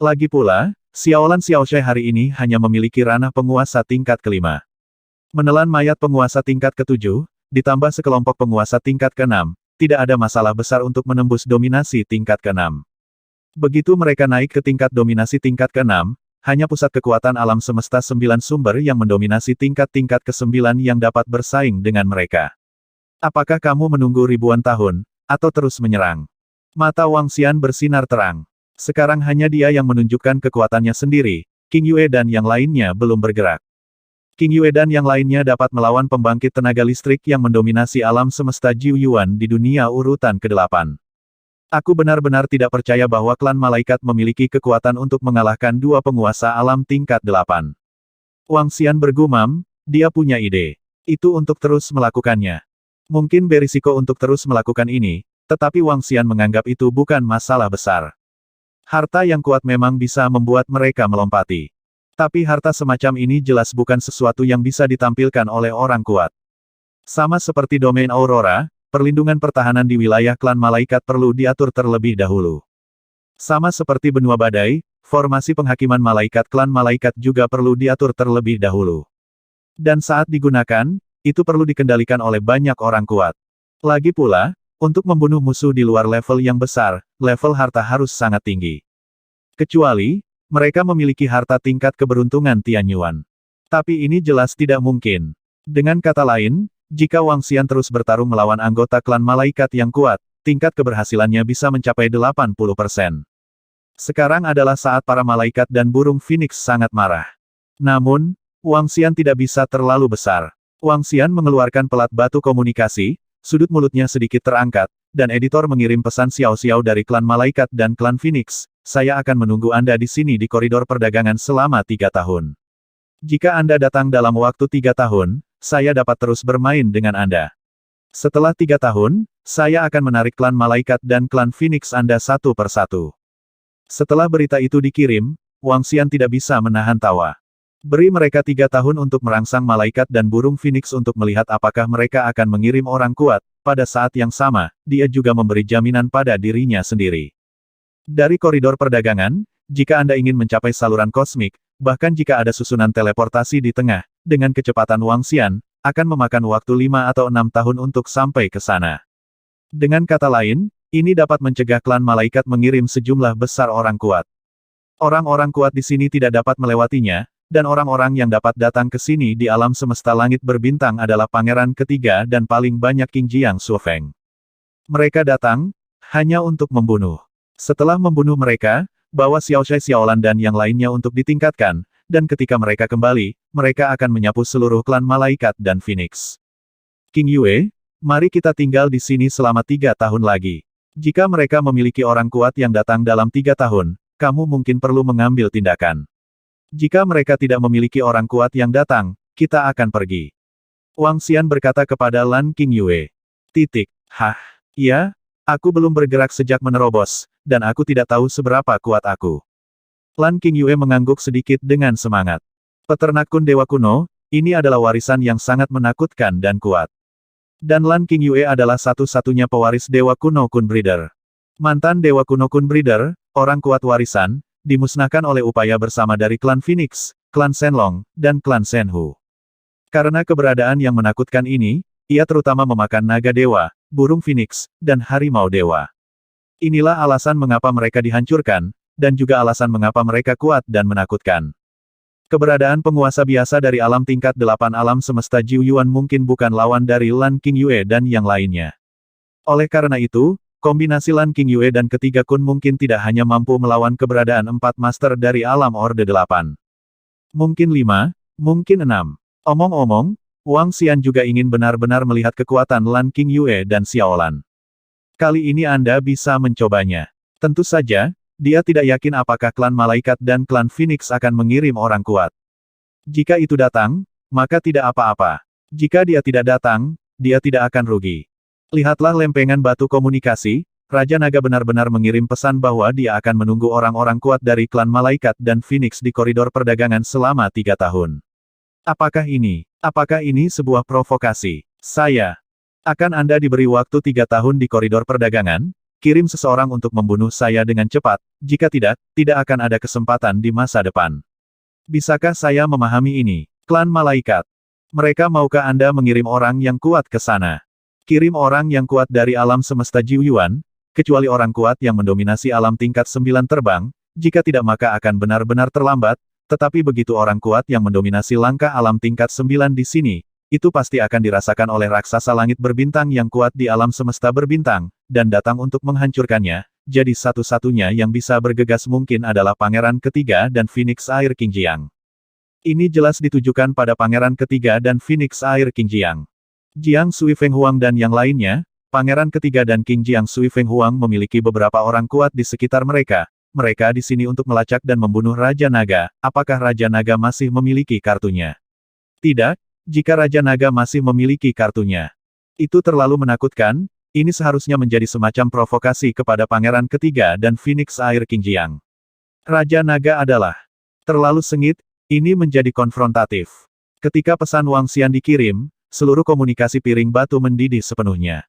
Lagi pula, Xiaolan Xiaoshai hari ini hanya memiliki ranah penguasa tingkat ke-5. Menelan mayat penguasa tingkat ke-7, ditambah sekelompok penguasa tingkat ke-6, tidak ada masalah besar untuk menembus dominasi tingkat ke-6. Begitu mereka naik ke tingkat dominasi tingkat ke-6, hanya pusat kekuatan alam semesta 9 sumber yang mendominasi tingkat-tingkat ke-9 yang dapat bersaing dengan mereka. Apakah kamu menunggu ribuan tahun, atau terus menyerang? Mata Wang Xian bersinar terang. Sekarang hanya dia yang menunjukkan kekuatannya sendiri, King Yue dan yang lainnya belum bergerak. King Yue dan yang lainnya dapat melawan pembangkit tenaga listrik yang mendominasi alam semesta Jiu Yuan di dunia urutan ke-8. Aku benar-benar tidak percaya bahwa klan malaikat memiliki kekuatan untuk mengalahkan dua penguasa alam tingkat 8. Wang Xian bergumam, dia punya ide. Itu untuk terus melakukannya. Mungkin berisiko untuk terus melakukan ini, tetapi Wang Xian menganggap itu bukan masalah besar. Harta yang kuat memang bisa membuat mereka melompati. Tapi harta semacam ini jelas bukan sesuatu yang bisa ditampilkan oleh orang kuat. Sama seperti domain Aurora, perlindungan pertahanan di wilayah klan malaikat perlu diatur terlebih dahulu. Sama seperti benua badai, formasi penghakiman malaikat klan malaikat juga perlu diatur terlebih dahulu. Dan saat digunakan, itu perlu dikendalikan oleh banyak orang kuat. Lagi pula, untuk membunuh musuh di luar level yang besar, level harta harus sangat tinggi. Kecuali, mereka memiliki harta tingkat keberuntungan Tianyuan. Tapi ini jelas tidak mungkin. Dengan kata lain, jika Wang Xian terus bertarung melawan anggota klan malaikat yang kuat, tingkat keberhasilannya bisa mencapai 80%. Sekarang adalah saat para malaikat dan burung Phoenix sangat marah. Namun, Wang Xian tidak bisa terlalu besar. Wang Xian mengeluarkan pelat batu komunikasi, sudut mulutnya sedikit terangkat, dan editor mengirim pesan Xiao-Xiao dari klan malaikat dan klan Phoenix. Saya akan menunggu Anda di sini di koridor perdagangan selama 3 tahun. Jika Anda datang dalam waktu 3 tahun, saya dapat terus bermain dengan Anda. Setelah 3 tahun, saya akan menarik klan malaikat dan klan Phoenix Anda satu persatu. Setelah berita itu dikirim, Wang Xian tidak bisa menahan tawa. Beri mereka 3 tahun untuk merangsang malaikat dan burung Phoenix untuk melihat apakah mereka akan mengirim orang kuat. Pada saat yang sama, dia juga memberi jaminan pada dirinya sendiri. Dari koridor perdagangan, jika Anda ingin mencapai saluran kosmik, bahkan jika ada susunan teleportasi di tengah, dengan kecepatan Wang Xian, akan memakan waktu 5 atau 6 tahun untuk sampai ke sana. Dengan kata lain, ini dapat mencegah klan malaikat mengirim sejumlah besar orang kuat. Orang-orang kuat di sini tidak dapat melewatinya, dan orang-orang yang dapat datang ke sini di alam semesta langit berbintang adalah pangeran ketiga dan paling banyak King Jiang Shuofeng. Mereka datang, hanya untuk membunuh. Setelah membunuh mereka, bawa Xiaoshai Xiaolan dan yang lainnya untuk ditingkatkan, dan ketika mereka kembali, mereka akan menyapu seluruh klan malaikat dan Phoenix. King Yue, mari kita tinggal di sini selama 3 tahun lagi. Jika mereka memiliki orang kuat yang datang dalam 3 tahun, kamu mungkin perlu mengambil tindakan. Jika mereka tidak memiliki orang kuat yang datang, kita akan pergi. Wang Xian berkata kepada Lan King Yue. Hah? Ya? Aku belum bergerak sejak menerobos, dan aku tidak tahu seberapa kuat aku. Lan King Yue mengangguk sedikit dengan semangat. Peternak kun Dewa Kuno, ini adalah warisan yang sangat menakutkan dan kuat. Dan Lan King Yue adalah satu-satunya pewaris Dewa Kuno Kun Breeder. Mantan Dewa Kuno Kun Breeder, orang kuat warisan, dimusnahkan oleh upaya bersama dari klan Phoenix, klan Shenlong, dan klan Shenhu. Karena keberadaan yang menakutkan ini, ia terutama memakan naga dewa, burung Phoenix, dan harimau dewa. Inilah alasan mengapa mereka dihancurkan, dan juga alasan mengapa mereka kuat dan menakutkan. Keberadaan penguasa biasa dari alam tingkat 8 alam semesta Jiu Yuan mungkin bukan lawan dari Lan King Yue dan yang lainnya. Oleh karena itu, kombinasi Lan King Yue dan ketiga kun mungkin tidak hanya mampu melawan keberadaan 4 master dari alam Orde 8. Mungkin 5, mungkin 6. Omong-omong, Wang Xian juga ingin benar-benar melihat kekuatan Lan King Yue dan Xiaolan. Kali ini Anda bisa mencobanya. Tentu saja, dia tidak yakin apakah klan malaikat dan klan Phoenix akan mengirim orang kuat. Jika itu datang, maka tidak apa-apa. Jika dia tidak datang, dia tidak akan rugi. Lihatlah lempengan batu komunikasi, Raja Naga benar-benar mengirim pesan bahwa dia akan menunggu orang-orang kuat dari klan malaikat dan Phoenix di koridor perdagangan selama 3 tahun. Apakah ini sebuah provokasi? Akan Anda diberi waktu 3 tahun di koridor perdagangan, kirim seseorang untuk membunuh saya dengan cepat, jika tidak, tidak akan ada kesempatan di masa depan. Bisakah saya memahami ini? Klan malaikat. Mereka maukah Anda mengirim orang yang kuat ke sana? Kirim orang yang kuat dari alam semesta Jiu Yuan, kecuali orang kuat yang mendominasi alam tingkat 9 terbang, jika tidak maka akan benar-benar terlambat. Tetapi begitu orang kuat yang mendominasi langkah alam tingkat 9 di sini, itu pasti akan dirasakan oleh raksasa langit berbintang yang kuat di alam semesta berbintang, dan datang untuk menghancurkannya, jadi satu-satunya yang bisa bergegas mungkin adalah Pangeran Ketiga dan Phoenix Air King Jiang. Ini jelas ditujukan pada Pangeran Ketiga dan Phoenix Air King Jiang. Jiang Sui Feng Huang dan yang lainnya, Pangeran Ketiga dan King Jiang Sui Feng Huang memiliki beberapa orang kuat di sekitar mereka. Mereka di sini untuk melacak dan membunuh Raja Naga. Apakah Raja Naga masih memiliki kartunya? Tidak, jika Raja Naga masih memiliki kartunya. Itu terlalu menakutkan, ini seharusnya menjadi semacam provokasi kepada Pangeran Ketiga dan Phoenix Air King Jiang. Raja Naga adalah terlalu sengit. Ini menjadi konfrontatif. Ketika pesan Wang Xian dikirim, seluruh komunikasi piring batu mendidih sepenuhnya.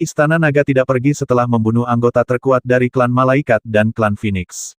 Istana Naga tidak pergi setelah membunuh anggota terkuat dari klan Malaikat dan klan Phoenix.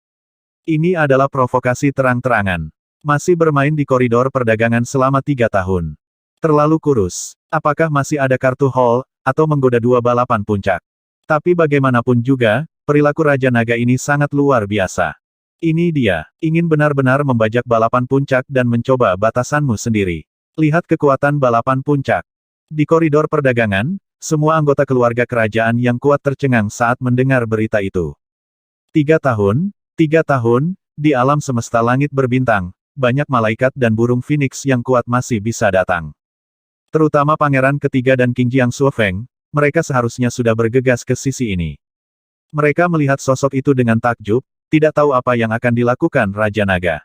Ini adalah provokasi terang-terangan. Masih bermain di koridor perdagangan selama 3 tahun. Terlalu kurus. Apakah masih ada kartu Hall, atau menggoda 2 balapan puncak? Tapi bagaimanapun juga, perilaku Raja Naga ini sangat luar biasa. Ini dia, ingin benar-benar membajak balapan puncak dan mencoba batasanmu sendiri. Lihat kekuatan balapan puncak. Di koridor perdagangan, semua anggota keluarga kerajaan yang kuat tercengang saat mendengar berita itu. 3 tahun, di alam semesta langit berbintang, banyak malaikat dan burung phoenix yang kuat masih bisa datang. Terutama Pangeran Ketiga dan King Jiang Suofeng, mereka seharusnya sudah bergegas ke sisi ini. Mereka melihat sosok itu dengan takjub, tidak tahu apa yang akan dilakukan Raja Naga.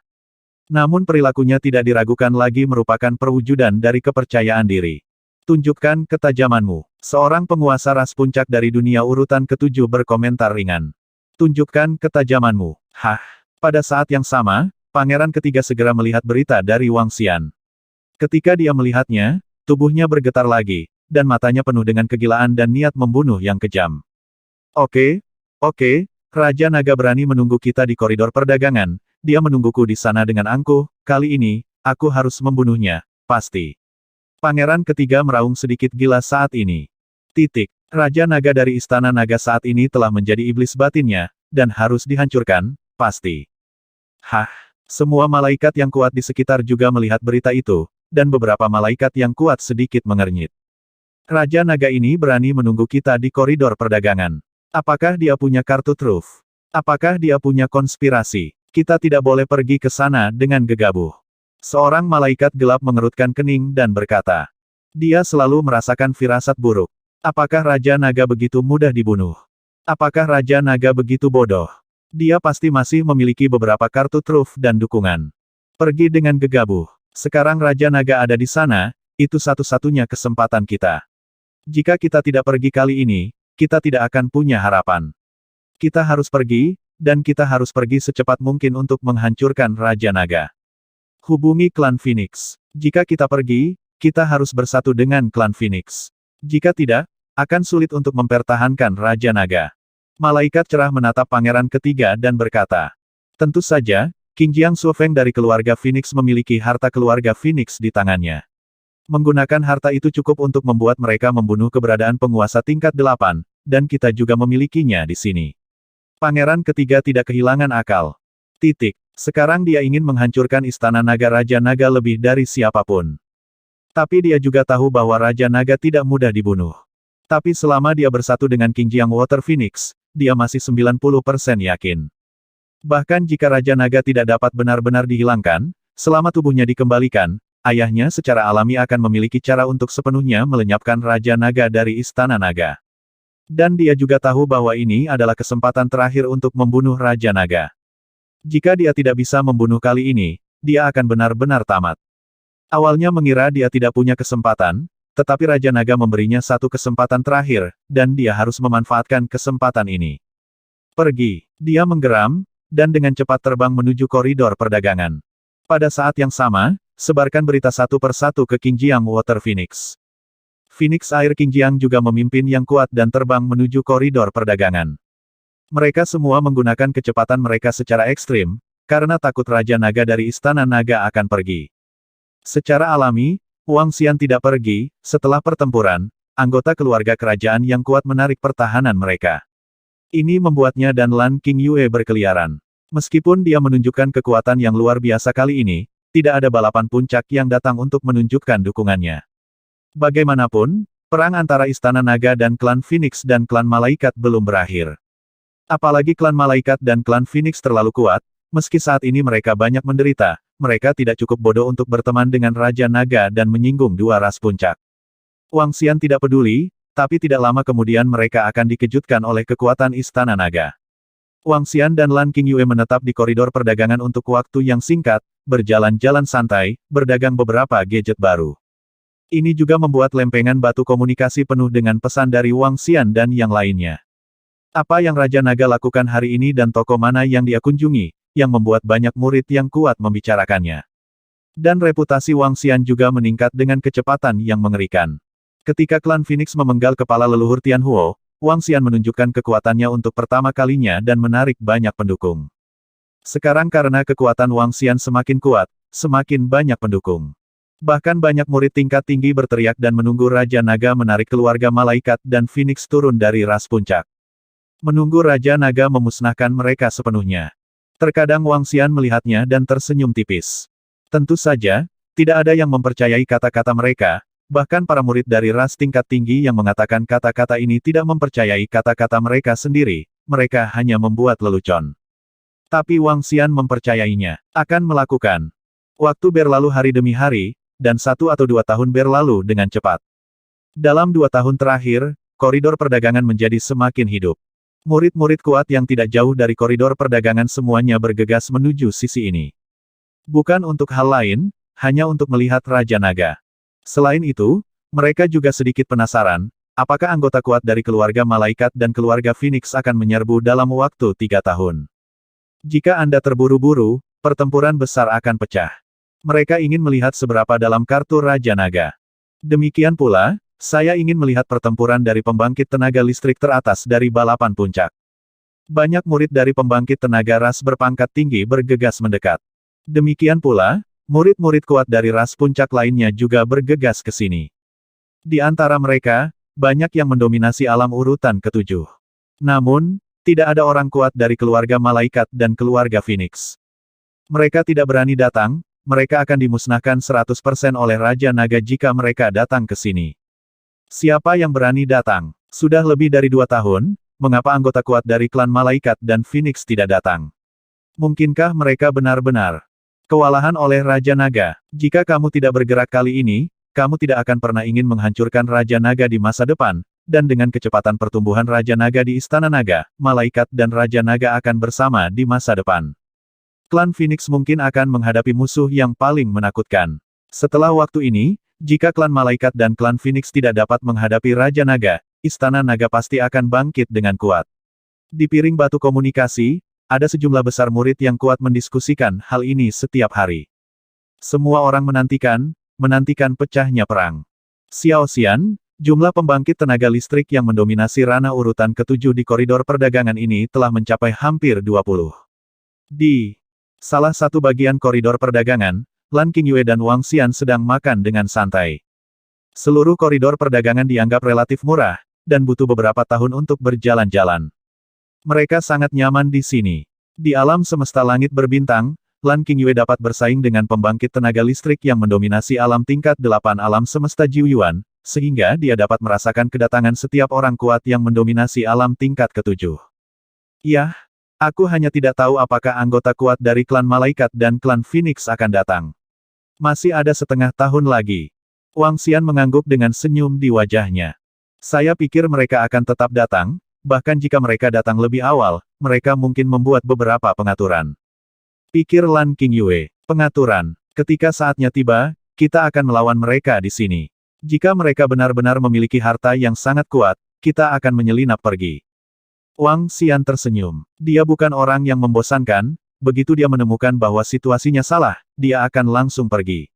Namun perilakunya tidak diragukan lagi merupakan perwujudan dari kepercayaan diri. Tunjukkan ketajamanmu. Seorang penguasa ras puncak dari dunia urutan ke-7 berkomentar ringan. Tunjukkan ketajamanmu. Hah. Pada saat yang sama, Pangeran Ketiga segera melihat berita dari Wang Xian. Ketika dia melihatnya, tubuhnya bergetar lagi, dan matanya penuh dengan kegilaan dan niat membunuh yang kejam. Oke. Raja Naga berani menunggu kita di koridor perdagangan, dia menungguku di sana dengan angkuh, kali ini, aku harus membunuhnya, pasti. Pangeran Ketiga meraung sedikit gila saat ini. Raja Naga dari Istana Naga saat ini telah menjadi iblis batinnya, dan harus dihancurkan, pasti. Hah, semua malaikat yang kuat di sekitar juga melihat berita itu, dan beberapa malaikat yang kuat sedikit mengernyit. Raja Naga ini berani menunggu kita di koridor perdagangan. Apakah dia punya kartu truf? Apakah dia punya konspirasi? Kita tidak boleh pergi ke sana dengan gegabah. Seorang malaikat gelap mengerutkan kening dan berkata. Dia selalu merasakan firasat buruk. Apakah Raja Naga begitu mudah dibunuh? Apakah Raja Naga begitu bodoh? Dia pasti masih memiliki beberapa kartu truf dan dukungan. Pergi dengan gegabah. Sekarang Raja Naga ada di sana, itu satu-satunya kesempatan kita. Jika kita tidak pergi kali ini, kita tidak akan punya harapan. Kita harus pergi, dan kita harus pergi secepat mungkin untuk menghancurkan Raja Naga. Hubungi klan Phoenix. Jika kita pergi, kita harus bersatu dengan klan Phoenix. Jika tidak, akan sulit untuk mempertahankan Raja Naga. Malaikat cerah menatap Pangeran Ketiga dan berkata, tentu saja, King Jiang Suofeng dari keluarga Phoenix memiliki harta keluarga Phoenix di tangannya. Menggunakan harta itu cukup untuk membuat mereka membunuh keberadaan penguasa tingkat 8, dan kita juga memilikinya di sini. Pangeran Ketiga tidak kehilangan akal. Sekarang dia ingin menghancurkan Istana Naga Raja Naga lebih dari siapapun. Tapi dia juga tahu bahwa Raja Naga tidak mudah dibunuh. Tapi selama dia bersatu dengan King Jiang Water Phoenix, dia masih 90% yakin. Bahkan jika Raja Naga tidak dapat benar-benar dihilangkan, selama tubuhnya dikembalikan, ayahnya secara alami akan memiliki cara untuk sepenuhnya melenyapkan Raja Naga dari Istana Naga. Dan dia juga tahu bahwa ini adalah kesempatan terakhir untuk membunuh Raja Naga. Jika dia tidak bisa membunuh kali ini, dia akan benar-benar tamat. Awalnya mengira dia tidak punya kesempatan, tetapi Raja Naga memberinya satu kesempatan terakhir, dan dia harus memanfaatkan kesempatan ini. Pergi. Dia menggeram, dan dengan cepat terbang menuju koridor perdagangan. Pada saat yang sama, sebarkan berita satu persatu ke King Jiang Water Phoenix. Phoenix Air King Jiang juga memimpin yang kuat dan terbang menuju koridor perdagangan. Mereka semua menggunakan kecepatan mereka secara ekstrim, karena takut Raja Naga dari Istana Naga akan pergi. Secara alami, Wang Xian tidak pergi, setelah pertempuran, anggota keluarga kerajaan yang kuat menarik pertahanan mereka. Ini membuatnya dan Lan King Yue berkeliaran. Meskipun dia menunjukkan kekuatan yang luar biasa kali ini, tidak ada balapan puncak yang datang untuk menunjukkan dukungannya. Bagaimanapun, perang antara Istana Naga dan klan Phoenix dan klan Malaikat belum berakhir. Apalagi klan Malaikat dan klan Phoenix terlalu kuat, meski saat ini mereka banyak menderita, mereka tidak cukup bodoh untuk berteman dengan Raja Naga dan menyinggung dua ras puncak. Wang Xian tidak peduli, tapi tidak lama kemudian mereka akan dikejutkan oleh kekuatan Istana Naga. Wang Xian dan Lan Qingyue menetap di koridor perdagangan untuk waktu yang singkat, berjalan-jalan santai, berdagang beberapa gadget baru. Ini juga membuat lempengan batu komunikasi penuh dengan pesan dari Wang Xian dan yang lainnya. Apa yang Raja Naga lakukan hari ini dan toko mana yang dia kunjungi, yang membuat banyak murid yang kuat membicarakannya. Dan reputasi Wang Xian juga meningkat dengan kecepatan yang mengerikan. Ketika klan Phoenix memenggal kepala leluhur Tianhuo, Wang Xian menunjukkan kekuatannya untuk pertama kalinya dan menarik banyak pendukung. Sekarang karena kekuatan Wang Xian semakin kuat, semakin banyak pendukung. Bahkan banyak murid tingkat tinggi berteriak dan menunggu Raja Naga menarik keluarga Malaikat dan Phoenix turun dari ras puncak. Menunggu Raja Naga memusnahkan mereka sepenuhnya. Terkadang Wang Xian melihatnya dan tersenyum tipis. Tentu saja, tidak ada yang mempercayai kata-kata mereka. Bahkan para murid dari ras tingkat tinggi yang mengatakan kata-kata ini tidak mempercayai kata-kata mereka sendiri, mereka hanya membuat lelucon. Tapi Wang Xian mempercayainya, akan melakukan. Waktu berlalu hari demi hari, dan 1 atau 2 tahun berlalu dengan cepat. Dalam 2 tahun terakhir, koridor perdagangan menjadi semakin hidup. Murid-murid kuat yang tidak jauh dari koridor perdagangan semuanya bergegas menuju sisi ini. Bukan untuk hal lain, hanya untuk melihat Raja Naga. Selain itu, mereka juga sedikit penasaran, apakah anggota kuat dari keluarga Malaikat dan keluarga Phoenix akan menyerbu dalam waktu 3 tahun. Jika Anda terburu-buru, pertempuran besar akan pecah. Mereka ingin melihat seberapa dalam kartu Raja Naga. Demikian pula, saya ingin melihat pertempuran dari pembangkit tenaga listrik teratas dari balapan puncak. Banyak murid dari pembangkit tenaga ras berpangkat tinggi bergegas mendekat. Demikian pula, murid-murid kuat dari ras puncak lainnya juga bergegas ke sini. Di antara mereka, banyak yang mendominasi alam urutan ke-7. Namun, tidak ada orang kuat dari keluarga Malaikat dan keluarga Phoenix. Mereka tidak berani datang, mereka akan dimusnahkan 100% oleh Raja Naga jika mereka datang ke sini. Siapa yang berani datang? Sudah lebih dari 2 tahun, mengapa anggota kuat dari klan Malaikat dan Phoenix tidak datang? Mungkinkah mereka benar-benar kewalahan oleh Raja Naga? Jika kamu tidak bergerak kali ini, kamu tidak akan pernah ingin menghancurkan Raja Naga di masa depan, dan dengan kecepatan pertumbuhan Raja Naga di Istana Naga, Malaikat dan Raja Naga akan bersama di masa depan. Klan Phoenix mungkin akan menghadapi musuh yang paling menakutkan. Setelah waktu ini, jika klan Malaikat dan klan Phoenix tidak dapat menghadapi Raja Naga, Istana Naga pasti akan bangkit dengan kuat. Di piring batu komunikasi, ada sejumlah besar murid yang kuat mendiskusikan hal ini setiap hari. Semua orang menantikan pecahnya perang. Xiao Xian, jumlah pembangkit tenaga listrik yang mendominasi ranah urutan ke-7 di koridor perdagangan ini telah mencapai hampir 20. Di salah satu bagian koridor perdagangan, Lan Qingyue dan Wang Xian sedang makan dengan santai. Seluruh koridor perdagangan dianggap relatif murah, dan butuh beberapa tahun untuk berjalan-jalan. Mereka sangat nyaman di sini. Di alam semesta langit berbintang, Lan Qingyue dapat bersaing dengan pembangkit tenaga listrik yang mendominasi alam tingkat 8 alam semesta Jiuyuan, sehingga dia dapat merasakan kedatangan setiap orang kuat yang mendominasi alam tingkat ke-7. Yah, aku hanya tidak tahu apakah anggota kuat dari klan Malaikat dan klan Phoenix akan datang. Masih ada setengah tahun lagi. Wang Xian mengangguk dengan senyum di wajahnya. Saya pikir mereka akan tetap datang. Bahkan jika mereka datang lebih awal, mereka mungkin membuat beberapa pengaturan. Pikir Lan Qingyue. Pengaturan. Ketika saatnya tiba, kita akan melawan mereka di sini. Jika mereka benar-benar memiliki harta yang sangat kuat, kita akan menyelinap pergi. Wang Xian tersenyum. Dia bukan orang yang membosankan, begitu dia menemukan bahwa situasinya salah, dia akan langsung pergi.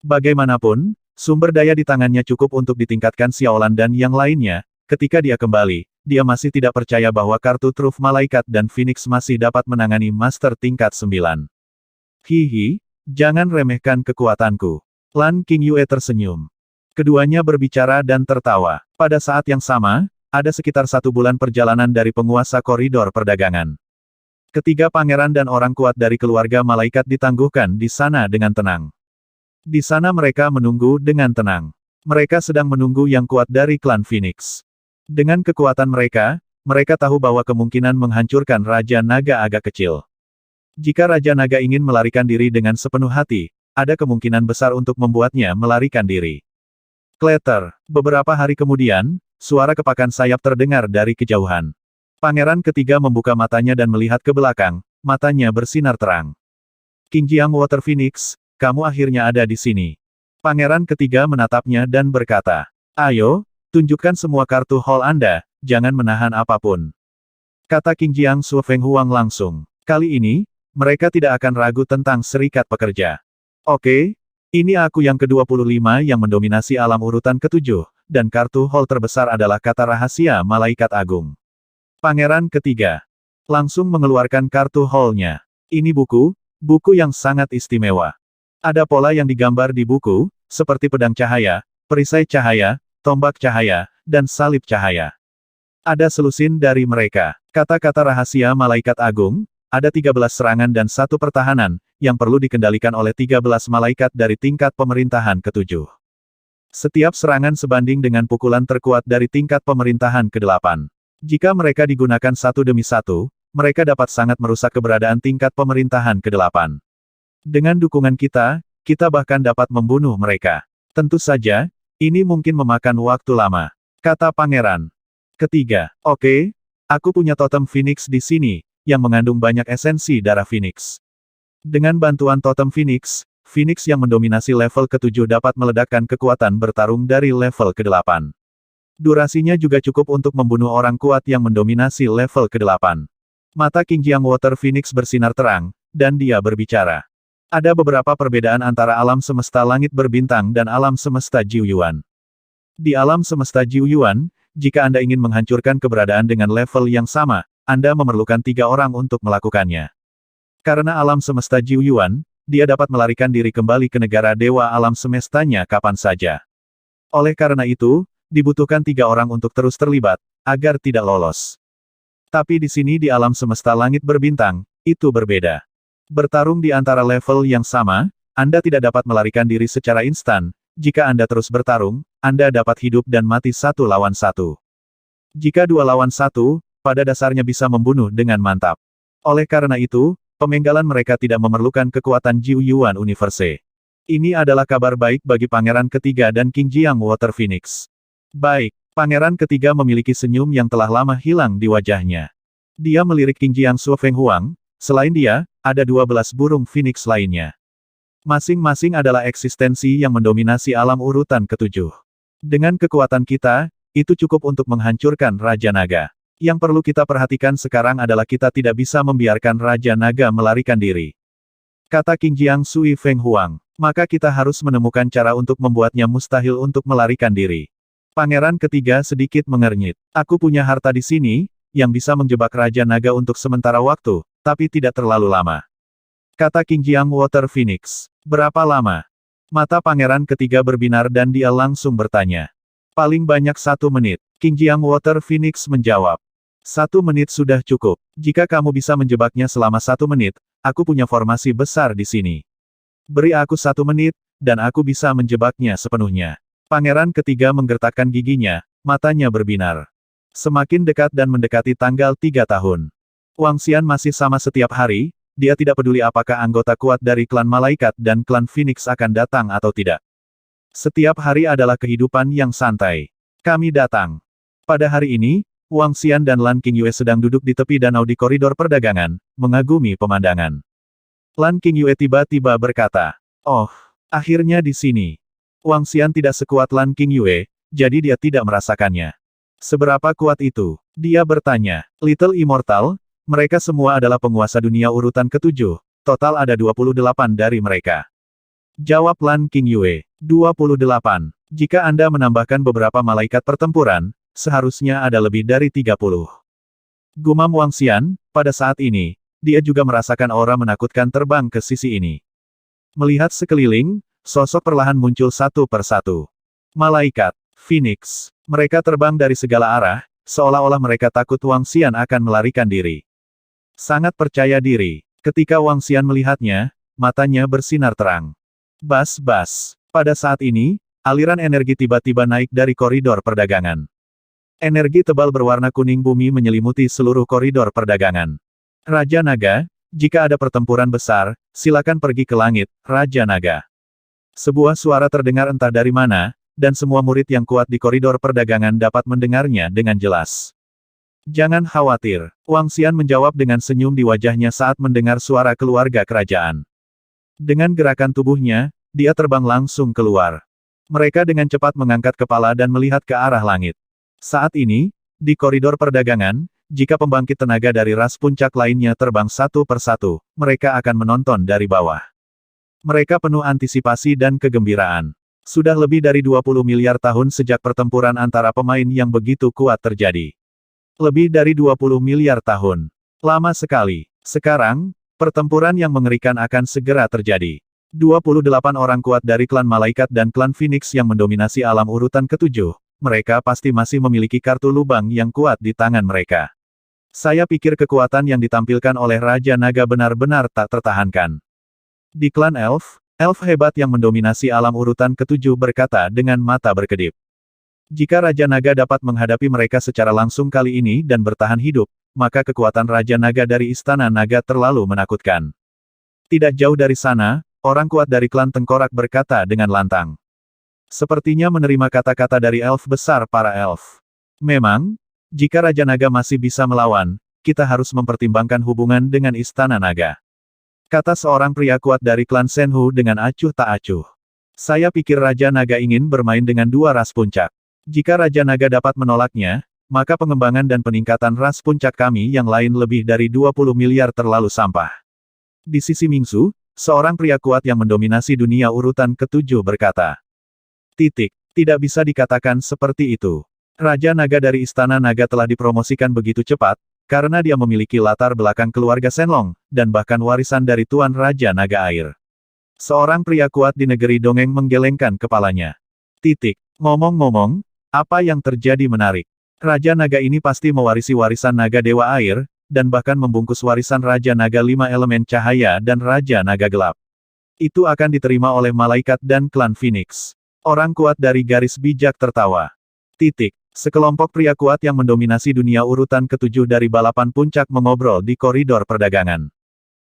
Bagaimanapun, sumber daya di tangannya cukup untuk ditingkatkan Xiaolan dan yang lainnya. Ketika dia kembali, dia masih tidak percaya bahwa kartu truf Malaikat dan Phoenix masih dapat menangani Master tingkat 9. Hihi, jangan remehkan kekuatanku. Lan Qingyue tersenyum. Keduanya berbicara dan tertawa. Pada saat yang sama, ada sekitar 1 bulan perjalanan dari penguasa koridor perdagangan. Ketiga pangeran dan orang kuat dari keluarga Malaikat ditangguhkan di sana dengan tenang. Di sana mereka menunggu dengan tenang. Mereka sedang menunggu yang kuat dari klan Phoenix. Dengan kekuatan mereka, mereka tahu bahwa kemungkinan menghancurkan Raja Naga agak kecil. Jika Raja Naga ingin melarikan diri dengan sepenuh hati, ada kemungkinan besar untuk membuatnya melarikan diri. Kleter. Beberapa hari kemudian, suara kepakan sayap terdengar dari kejauhan. Pangeran ketiga membuka matanya dan melihat ke belakang, matanya bersinar terang. Qingjiang Water Phoenix, kamu akhirnya ada di sini. Pangeran ketiga menatapnya dan berkata, ayo, tunjukkan semua kartu hall Anda, jangan menahan apapun. Kata Qingjiang Su Feng Huang langsung. Kali ini, mereka tidak akan ragu tentang serikat pekerja. Oke, ini aku yang ke-25 yang mendominasi alam urutan ke-7, dan kartu hall terbesar adalah kata rahasia Malaikat Agung. Pangeran ketiga langsung mengeluarkan kartu hall-nya. Ini buku yang sangat istimewa. Ada pola yang digambar di buku, seperti pedang cahaya, perisai cahaya, tombak cahaya, dan salib cahaya. Ada selusin dari mereka. Kata-kata rahasia Malaikat Agung, ada 13 serangan dan 1 pertahanan, yang perlu dikendalikan oleh 13 malaikat dari tingkat pemerintahan ke-7. Setiap serangan sebanding dengan pukulan terkuat dari tingkat pemerintahan ke-8. Jika mereka digunakan satu demi satu, mereka dapat sangat merusak keberadaan tingkat pemerintahan ke-8. Dengan dukungan kita bahkan dapat membunuh mereka. Tentu saja, ini mungkin memakan waktu lama. Kata Pangeran ketiga. Oke, aku punya totem Phoenix di sini, yang mengandung banyak esensi darah Phoenix. Dengan bantuan totem Phoenix, Phoenix yang mendominasi level ke-7 dapat meledakkan kekuatan bertarung dari level ke-8. Durasinya juga cukup untuk membunuh orang kuat yang mendominasi level ke-8. Mata Qingjiang Water Phoenix bersinar terang, dan dia berbicara. Ada beberapa perbedaan antara alam semesta langit berbintang dan alam semesta Jiu Yuan. Di alam semesta Jiu Yuan, jika Anda ingin menghancurkan keberadaan dengan level yang sama, Anda memerlukan 3 orang untuk melakukannya. Karena alam semesta Jiu Yuan, dia dapat melarikan diri kembali ke negara dewa alam semestanya kapan saja. Oleh karena itu, dibutuhkan 3 orang untuk terus terlibat, agar tidak lolos. Tapi di sini di alam semesta langit berbintang, itu berbeda. Bertarung di antara level yang sama, Anda tidak dapat melarikan diri secara instan. Jika Anda terus bertarung, Anda dapat hidup dan mati 1 lawan 1. Jika 2 lawan 1, pada dasarnya bisa membunuh dengan mantap. Oleh karena itu, pemenggalan mereka tidak memerlukan kekuatan Jiu Yuan Universe. Ini adalah kabar baik bagi Pangeran ketiga dan Qingjiang Water Phoenix. Baik, Pangeran ketiga memiliki senyum yang telah lama hilang di wajahnya. Dia melirik Qingjiang Su Feng Huang, selain dia, ada 12 burung Phoenix lainnya. Masing-masing adalah eksistensi yang mendominasi alam urutan ke-7. Dengan kekuatan kita, itu cukup untuk menghancurkan Raja Naga. Yang perlu kita perhatikan sekarang adalah kita tidak bisa membiarkan Raja Naga melarikan diri. Kata Qingjiang Sui Feng Huang. Maka kita harus menemukan cara untuk membuatnya mustahil untuk melarikan diri. Pangeran ketiga sedikit mengernyit. Aku punya harta di sini, yang bisa menjebak Raja Naga untuk sementara waktu, tapi tidak terlalu lama. Kata Qingjiang Water Phoenix. Berapa lama? Mata Pangeran ketiga berbinar dan dia langsung bertanya. Paling banyak 1 menit. Qingjiang Water Phoenix menjawab. 1 menit sudah cukup. Jika kamu bisa menjebaknya selama 1 menit, aku punya formasi besar di sini. Beri aku 1 menit, dan aku bisa menjebaknya sepenuhnya. Pangeran ketiga menggertakkan giginya, matanya berbinar. Semakin dekat dan mendekati tanggal 3 tahun. Wang Xian masih sama setiap hari, dia tidak peduli apakah anggota kuat dari klan malaikat dan klan Phoenix akan datang atau tidak. Setiap hari adalah kehidupan yang santai. Kami datang. Pada hari ini, Wang Xian dan Lan Qingyue sedang duduk di tepi danau di koridor perdagangan, mengagumi pemandangan. Lan Qingyue tiba-tiba berkata, "Oh, akhirnya di sini." Wang Xian tidak sekuat Lan Qingyue, jadi dia tidak merasakannya. Seberapa kuat itu? Dia bertanya. Little Immortal, mereka semua adalah penguasa dunia urutan ke-7, total ada 28 dari mereka. Jawab Lan Qingyue. 28. Jika Anda menambahkan beberapa malaikat pertempuran, seharusnya ada lebih dari 30. Gumam Wang Xian, pada saat ini, dia juga merasakan aura menakutkan terbang ke sisi ini. Melihat sekeliling, sosok perlahan muncul satu persatu. Malaikat, Phoenix. Mereka terbang dari segala arah, seolah-olah mereka takut Wang Xian akan melarikan diri. Sangat percaya diri. Ketika Wang Xian melihatnya, matanya bersinar terang. Bas-bas. Pada saat ini, aliran energi tiba-tiba naik dari koridor perdagangan. Energi tebal berwarna kuning bumi menyelimuti seluruh koridor perdagangan. Raja Naga, jika ada pertempuran besar, silakan pergi ke langit, Raja Naga. Sebuah suara terdengar entah dari mana, dan semua murid yang kuat di koridor perdagangan dapat mendengarnya dengan jelas. Jangan khawatir, Wang Xian menjawab dengan senyum di wajahnya saat mendengar suara keluarga kerajaan. Dengan gerakan tubuhnya, dia terbang langsung keluar. Mereka dengan cepat mengangkat kepala dan melihat ke arah langit. Saat ini, di koridor perdagangan, jika pembangkit tenaga dari ras puncak lainnya terbang satu persatu, mereka akan menonton dari bawah. Mereka penuh antisipasi dan kegembiraan. Sudah lebih dari 20 miliar tahun sejak pertempuran antara pemain yang begitu kuat terjadi. Lebih dari 20 miliar tahun. Lama sekali. Sekarang, pertempuran yang mengerikan akan segera terjadi. 28 orang kuat dari klan Malaikat dan klan Phoenix yang mendominasi alam urutan ketujuh. Mereka pasti masih memiliki kartu lubang yang kuat di tangan mereka. Saya pikir kekuatan yang ditampilkan oleh Raja Naga benar-benar tak tertahankan. Di klan Elf, elf hebat yang mendominasi alam urutan ketujuh berkata dengan mata berkedip. Jika Raja Naga dapat menghadapi mereka secara langsung kali ini dan bertahan hidup, maka kekuatan Raja Naga dari Istana Naga terlalu menakutkan. Tidak jauh dari sana, orang kuat dari klan Tengkorak berkata dengan lantang. Sepertinya menerima kata-kata dari elf besar para elf. Memang, jika Raja Naga masih bisa melawan, kita harus mempertimbangkan hubungan dengan Istana Naga. Kata seorang pria kuat dari klan Shenhu dengan acuh tak acuh. Saya pikir Raja Naga ingin bermain dengan dua ras puncak. Jika Raja Naga dapat menolaknya, maka pengembangan dan peningkatan ras puncak kami yang lain lebih dari 20 miliar terlalu sampah. Di sisi Mingsu, seorang pria kuat yang mendominasi dunia urutan ketujuh berkata. Tidak bisa dikatakan seperti itu. Raja Naga dari Istana Naga telah dipromosikan begitu cepat, karena dia memiliki latar belakang keluarga Shenlong, dan bahkan warisan dari Tuan Raja Naga Air. Seorang pria kuat di negeri dongeng menggelengkan kepalanya. Ngomong-ngomong, apa yang terjadi menarik? Raja Naga ini pasti mewarisi warisan Naga Dewa Air, dan bahkan membungkus warisan Raja Naga 5 elemen cahaya dan Raja Naga Gelap. Itu akan diterima oleh malaikat dan klan Phoenix. Orang kuat dari garis bijak tertawa. Sekelompok pria kuat yang mendominasi dunia urutan ketujuh dari balapan puncak mengobrol di koridor perdagangan.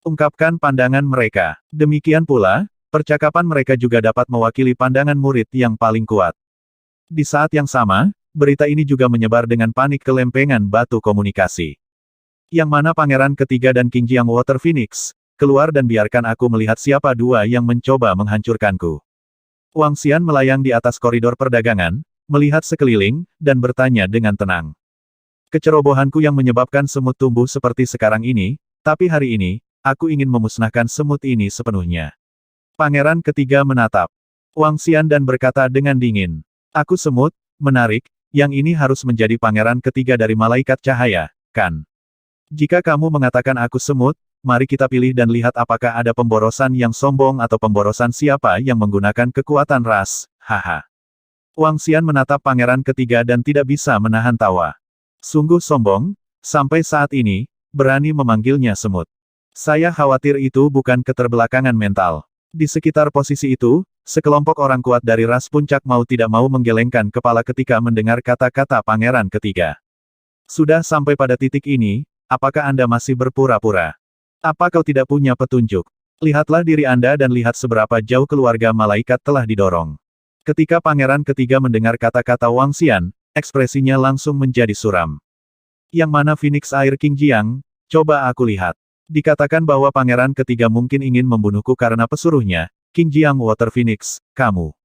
Ungkapkan pandangan mereka. Demikian pula, percakapan mereka juga dapat mewakili pandangan murid yang paling kuat. Di saat yang sama, berita ini juga menyebar dengan panik ke lempengan batu komunikasi. Yang mana Pangeran Ketiga dan Qingjiang Water Phoenix, keluar dan biarkan aku melihat siapa dua yang mencoba menghancurkanku. Wang Xian melayang di atas koridor perdagangan, melihat sekeliling, dan bertanya dengan tenang. Kecerobohanku yang menyebabkan semut tumbuh seperti sekarang ini, tapi hari ini, aku ingin memusnahkan semut ini sepenuhnya. Pangeran Ketiga menatap Wang Xian dan berkata dengan dingin. Aku semut, menarik, yang ini harus menjadi Pangeran Ketiga dari Malaikat Cahaya, kan? Jika kamu mengatakan aku semut, mari kita pilih dan lihat apakah ada pemborosan yang sombong atau pemborosan siapa yang menggunakan kekuatan ras, haha. Wang Xian menatap Pangeran Ketiga dan tidak bisa menahan tawa. Sungguh sombong, sampai saat ini, berani memanggilnya semut. Saya khawatir itu bukan keterbelakangan mental. Di sekitar posisi itu, sekelompok orang kuat dari ras puncak mau tidak mau menggelengkan kepala ketika mendengar kata-kata Pangeran Ketiga. Sudah sampai pada titik ini, apakah Anda masih berpura-pura? Apa kau tidak punya petunjuk? Lihatlah diri Anda dan lihat seberapa jauh keluarga malaikat telah didorong. Ketika Pangeran Ketiga mendengar kata-kata Wang Xian, ekspresinya langsung menjadi suram. Yang mana Phoenix Air Qingjiang? Coba aku lihat. Dikatakan bahwa Pangeran Ketiga mungkin ingin membunuhku karena pesuruhnya, Qingjiang Water Phoenix, kamu.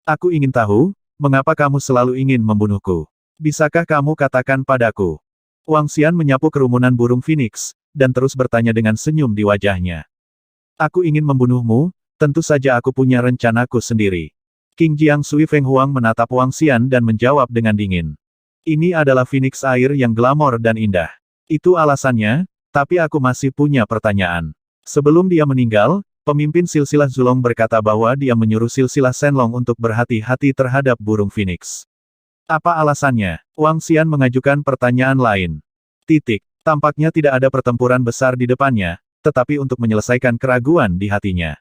Aku ingin tahu, mengapa kamu selalu ingin membunuhku? Bisakah kamu katakan padaku? Wang Xian menyapu kerumunan burung Phoenix, dan terus bertanya dengan senyum di wajahnya. Aku ingin membunuhmu, tentu saja aku punya rencanaku sendiri. Qingjiang Sui Feng Huang menatap Wang Xian dan menjawab dengan dingin. Ini adalah Phoenix Air yang glamor dan indah. Itu alasannya, tapi aku masih punya pertanyaan. Sebelum dia meninggal, pemimpin silsilah Zulong berkata bahwa dia menyuruh silsilah Shenlong untuk berhati-hati terhadap burung Phoenix. Apa alasannya? Wang Xian mengajukan pertanyaan lain. Tampaknya tidak ada pertempuran besar di depannya, tetapi untuk menyelesaikan keraguan di hatinya.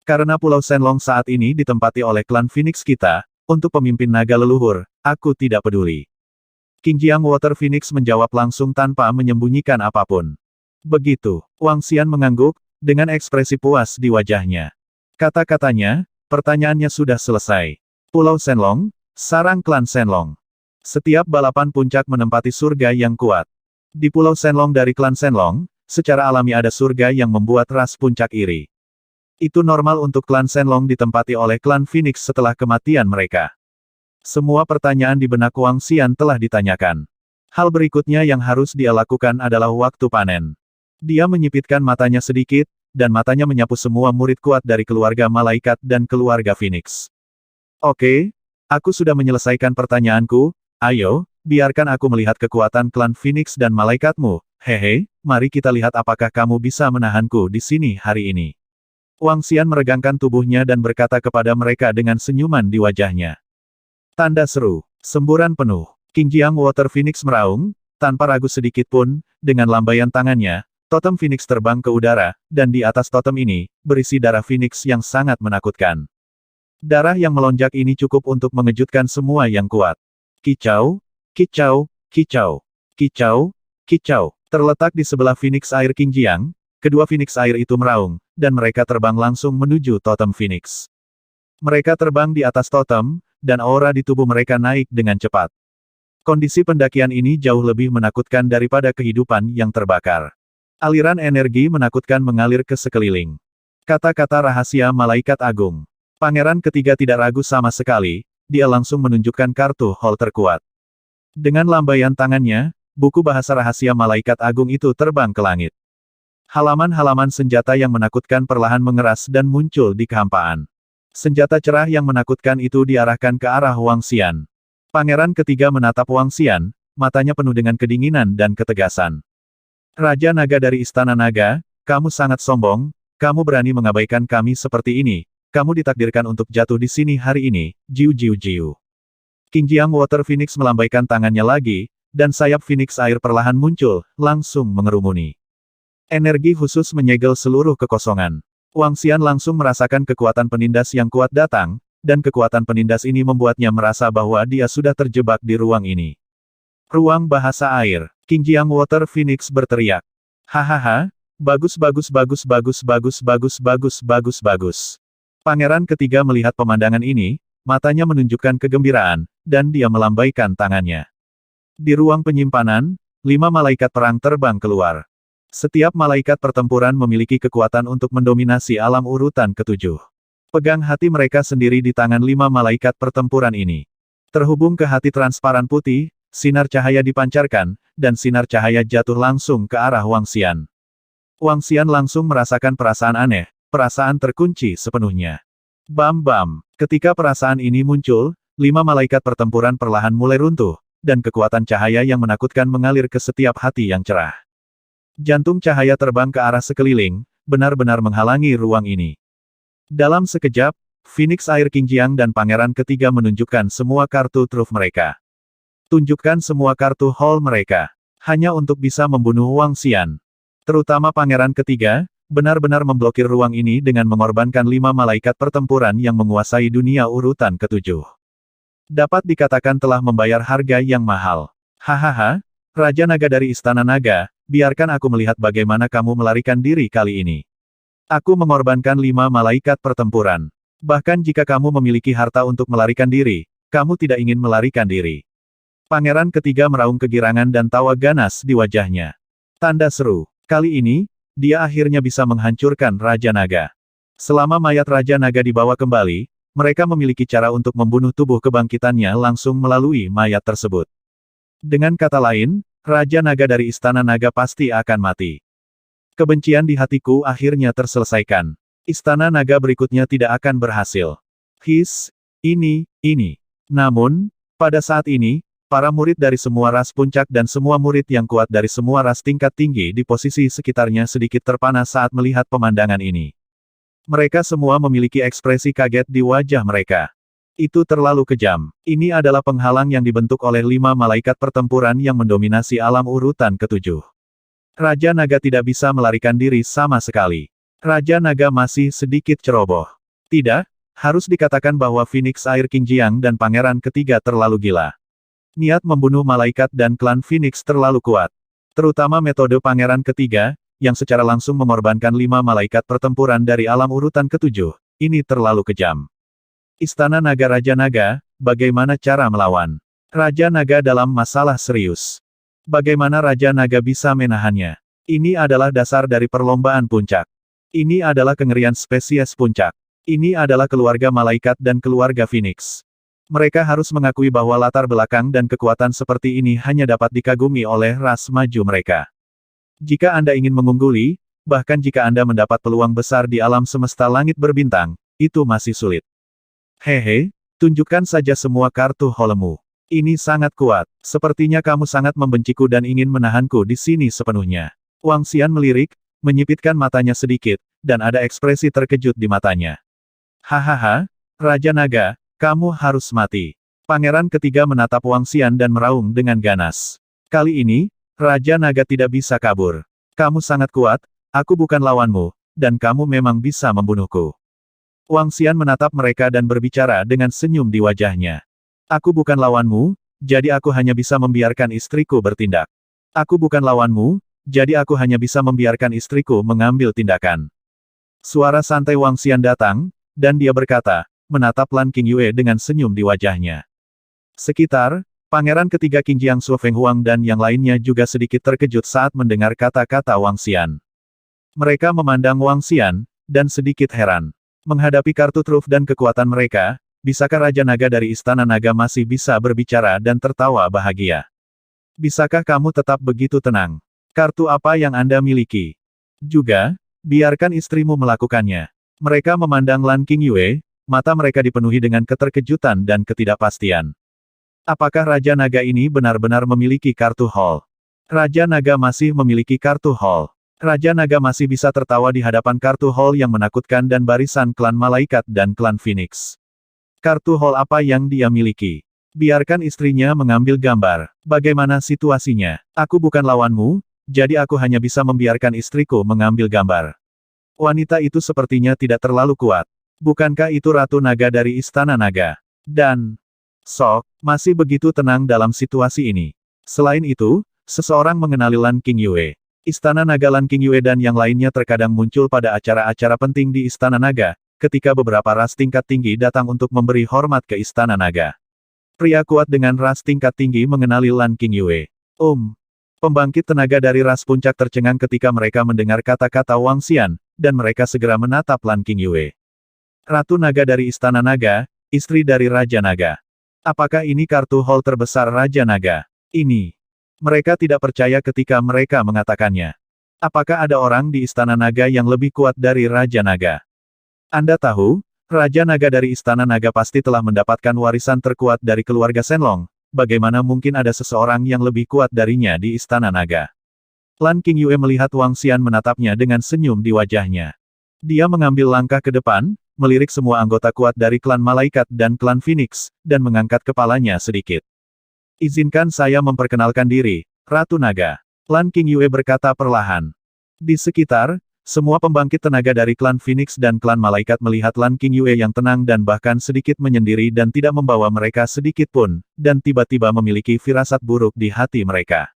Karena Pulau Shenlong saat ini ditempati oleh klan Phoenix kita, untuk pemimpin naga leluhur, aku tidak peduli. Qing Jiang Water Phoenix menjawab langsung tanpa menyembunyikan apapun. Begitu, Wang Xian mengangguk, dengan ekspresi puas di wajahnya. Kata-katanya, pertanyaannya sudah selesai. Pulau Shenlong, sarang klan Shenlong. Setiap balapan puncak menempati surga yang kuat. Di Pulau Shenlong dari klan Shenlong, secara alami ada surga yang membuat ras puncak iri. Itu normal untuk klan Shenlong ditempati oleh klan Phoenix setelah kematian mereka. Semua pertanyaan di benak Wang Xian telah ditanyakan. Hal berikutnya yang harus dia lakukan adalah waktu panen. Dia menyipitkan matanya sedikit, dan matanya menyapu semua murid kuat dari keluarga malaikat dan keluarga Phoenix. Oke, aku sudah menyelesaikan pertanyaanku. Ayo, biarkan aku melihat kekuatan klan Phoenix dan malaikatmu. Hehe, mari kita lihat apakah kamu bisa menahanku di sini hari ini. Wang Xian meregangkan tubuhnya dan berkata kepada mereka dengan senyuman di wajahnya. Tanda seru, semburan penuh. Qing Jiang Water Phoenix meraung, tanpa ragu sedikit pun, dengan lambaian tangannya, totem Phoenix terbang ke udara, dan di atas totem ini, berisi darah Phoenix yang sangat menakutkan. Darah yang melonjak ini cukup untuk mengejutkan semua yang kuat. Kicau, kicau, kicau, kicau, kicau. Terletak di sebelah Phoenix air Qing Jiang, kedua Phoenix air itu meraung, dan mereka terbang langsung menuju totem Phoenix. Mereka terbang di atas totem, dan aura di tubuh mereka naik dengan cepat. Kondisi pendakian ini jauh lebih menakutkan daripada kehidupan yang terbakar. Aliran energi menakutkan mengalir ke sekeliling. Kata-kata rahasia Malaikat Agung. Pangeran ketiga tidak ragu sama sekali, dia langsung menunjukkan kartu hall terkuat. Dengan lambaian tangannya, buku bahasa rahasia Malaikat Agung itu terbang ke langit. Halaman-halaman senjata yang menakutkan perlahan mengeras dan muncul di kehampaan. Senjata cerah yang menakutkan itu diarahkan ke arah Wang Xian. Pangeran ketiga menatap Wang Xian, matanya penuh dengan kedinginan dan ketegasan. Raja Naga dari Istana Naga, kamu sangat sombong, kamu berani mengabaikan kami seperti ini. Kamu ditakdirkan untuk jatuh di sini hari ini, Jiu Jiu Jiu. Qing Jiang Water Phoenix melambaikan tangannya lagi, dan sayap Phoenix air perlahan muncul, langsung mengerumuni. Energi khusus menyegel seluruh kekosongan. Wang Xian langsung merasakan kekuatan penindas yang kuat datang, dan kekuatan penindas ini membuatnya merasa bahwa dia sudah terjebak di ruang ini. Ruang bahasa air. Qing Jiang Water Phoenix berteriak. Hahaha, bagus bagus bagus bagus bagus bagus bagus bagus bagus. Pangeran ketiga melihat pemandangan ini, matanya menunjukkan kegembiraan, dan dia melambaikan tangannya. Di ruang penyimpanan, 5 malaikat perang terbang keluar. Setiap malaikat pertempuran memiliki kekuatan untuk mendominasi alam urutan ke-7. Pegang hati mereka sendiri di tangan 5 malaikat pertempuran ini. Terhubung ke hati transparan putih, sinar cahaya dipancarkan, dan sinar cahaya jatuh langsung ke arah Wang Xian. Wang Xian langsung merasakan perasaan aneh. Perasaan terkunci sepenuhnya. Bam-bam. Ketika perasaan ini muncul, 5 malaikat pertempuran perlahan mulai runtuh, dan kekuatan cahaya yang menakutkan mengalir ke setiap hati yang cerah. Jantung cahaya terbang ke arah sekeliling, benar-benar menghalangi ruang ini. Dalam sekejap, Phoenix Air Qing Jiang dan Pangeran ketiga menunjukkan semua kartu truf mereka. Tunjukkan semua kartu hall mereka. Hanya untuk bisa membunuh Wang Xian. Terutama Pangeran ketiga, benar-benar memblokir ruang ini dengan mengorbankan 5 malaikat pertempuran yang menguasai dunia urutan ke-7. Dapat dikatakan telah membayar harga yang mahal. Hahaha, Raja Naga dari Istana Naga, biarkan aku melihat bagaimana kamu melarikan diri kali ini. Aku mengorbankan 5 malaikat pertempuran. Bahkan jika kamu memiliki harta untuk melarikan diri, kamu tidak ingin melarikan diri. Pangeran ketiga meraung kegirangan dan tawa ganas di wajahnya. Tanda seru, kali ini, dia akhirnya bisa menghancurkan Raja Naga. Selama mayat Raja Naga dibawa kembali, mereka memiliki cara untuk membunuh tubuh kebangkitannya langsung melalui mayat tersebut. Dengan kata lain, Raja Naga dari Istana Naga pasti akan mati. Kebencian di hatiku akhirnya terselesaikan. Istana Naga berikutnya tidak akan berhasil. Ini. Namun, pada saat ini, para murid dari semua ras puncak dan semua murid yang kuat dari semua ras tingkat tinggi di posisi sekitarnya sedikit terpana saat melihat pemandangan ini. Mereka semua memiliki ekspresi kaget di wajah mereka. Itu terlalu kejam. Ini adalah penghalang yang dibentuk oleh 5 malaikat pertempuran yang mendominasi alam urutan ke-7. Raja Naga tidak bisa melarikan diri sama sekali. Raja Naga masih sedikit ceroboh. Tidak, harus dikatakan bahwa Phoenix Air Qing Jiang dan Pangeran ketiga terlalu gila. Niat membunuh malaikat dan klan Phoenix terlalu kuat. Terutama metode pangeran ketiga, yang secara langsung mengorbankan 5 malaikat pertempuran dari alam urutan ketujuh. Ini terlalu kejam. Istana Naga Raja Naga, bagaimana cara melawan? Raja Naga dalam masalah serius. Bagaimana Raja Naga bisa menahannya? Ini adalah dasar dari perlombaan puncak. Ini adalah kengerian spesies puncak. Ini adalah keluarga malaikat dan keluarga Phoenix. Mereka harus mengakui bahwa latar belakang dan kekuatan seperti ini hanya dapat dikagumi oleh ras maju mereka. Jika Anda ingin mengungguli, bahkan jika Anda mendapat peluang besar di alam semesta langit berbintang, itu masih sulit. Hehe, tunjukkan saja semua kartu holemu. Ini sangat kuat. Sepertinya kamu sangat membenciku dan ingin menahanku di sini sepenuhnya. Wang Xian melirik, menyipitkan matanya sedikit, dan ada ekspresi terkejut di matanya. Hahaha, Raja Naga, kamu harus mati. Pangeran ketiga menatap Wang Xian dan meraung dengan ganas. Kali ini, Raja Naga tidak bisa kabur. Kamu sangat kuat, aku bukan lawanmu, dan kamu memang bisa membunuhku. Wang Xian menatap mereka dan berbicara dengan senyum di wajahnya. Aku bukan lawanmu, jadi aku hanya bisa membiarkan istriku bertindak. Aku bukan lawanmu, jadi aku hanya bisa membiarkan istriku mengambil tindakan. Suara santai Wang Xian datang, dan dia berkata, menatap Lan Qingyue dengan senyum di wajahnya. Sekitar, pangeran ketiga Qingjiang Su Feng Huang dan yang lainnya juga sedikit terkejut saat mendengar kata-kata Wang Xian. Mereka memandang Wang Xian, dan sedikit heran. Menghadapi kartu truf dan kekuatan mereka, bisakah Raja Naga dari Istana Naga masih bisa berbicara dan tertawa bahagia? Bisakah kamu tetap begitu tenang? Kartu apa yang Anda miliki? Juga, biarkan istrimu melakukannya. Mereka memandang Lan Qingyue, mata mereka dipenuhi dengan keterkejutan dan ketidakpastian. Apakah Raja Naga ini benar-benar memiliki kartu Hall? Raja Naga masih memiliki kartu Hall. Raja Naga masih bisa tertawa di hadapan kartu Hall yang menakutkan dan barisan klan malaikat dan klan Phoenix. Kartu Hall apa yang dia miliki? Biarkan istrinya mengambil gambar. Bagaimana situasinya? Aku bukan lawanmu, jadi aku hanya bisa membiarkan istriku mengambil gambar. Wanita itu sepertinya tidak terlalu kuat. Bukankah itu Ratu Naga dari Istana Naga? Dan Sok, masih begitu tenang dalam situasi ini. Selain itu, seseorang mengenali Lan Qingyue. Istana Naga Lan Qingyue dan yang lainnya terkadang muncul pada acara-acara penting di Istana Naga, ketika beberapa ras tingkat tinggi datang untuk memberi hormat ke Istana Naga. Pria kuat dengan ras tingkat tinggi mengenali Lan Qingyue. Pembangkit tenaga dari ras puncak tercengang ketika mereka mendengar kata-kata Wang Xian, dan mereka segera menatap Lan Qingyue. Ratu Naga dari Istana Naga, istri dari Raja Naga. Apakah ini kartu Hall terbesar Raja Naga? Ini. Mereka tidak percaya ketika mereka mengatakannya. Apakah ada orang di Istana Naga yang lebih kuat dari Raja Naga? Anda tahu, Raja Naga dari Istana Naga pasti telah mendapatkan warisan terkuat dari keluarga Shenlong. Bagaimana mungkin ada seseorang yang lebih kuat darinya di Istana Naga? Lan Qingyue melihat Wang Xian menatapnya dengan senyum di wajahnya. Dia mengambil langkah ke depan, melirik semua anggota kuat dari klan malaikat dan klan Phoenix, dan mengangkat kepalanya sedikit. Izinkan saya memperkenalkan diri, Ratu Naga. Lan Qingyue berkata perlahan. Di sekitar, semua pembangkit tenaga dari klan Phoenix dan klan malaikat melihat Lan Qingyue yang tenang dan bahkan sedikit menyendiri dan tidak membawa mereka sedikit pun, dan tiba-tiba memiliki firasat buruk di hati mereka.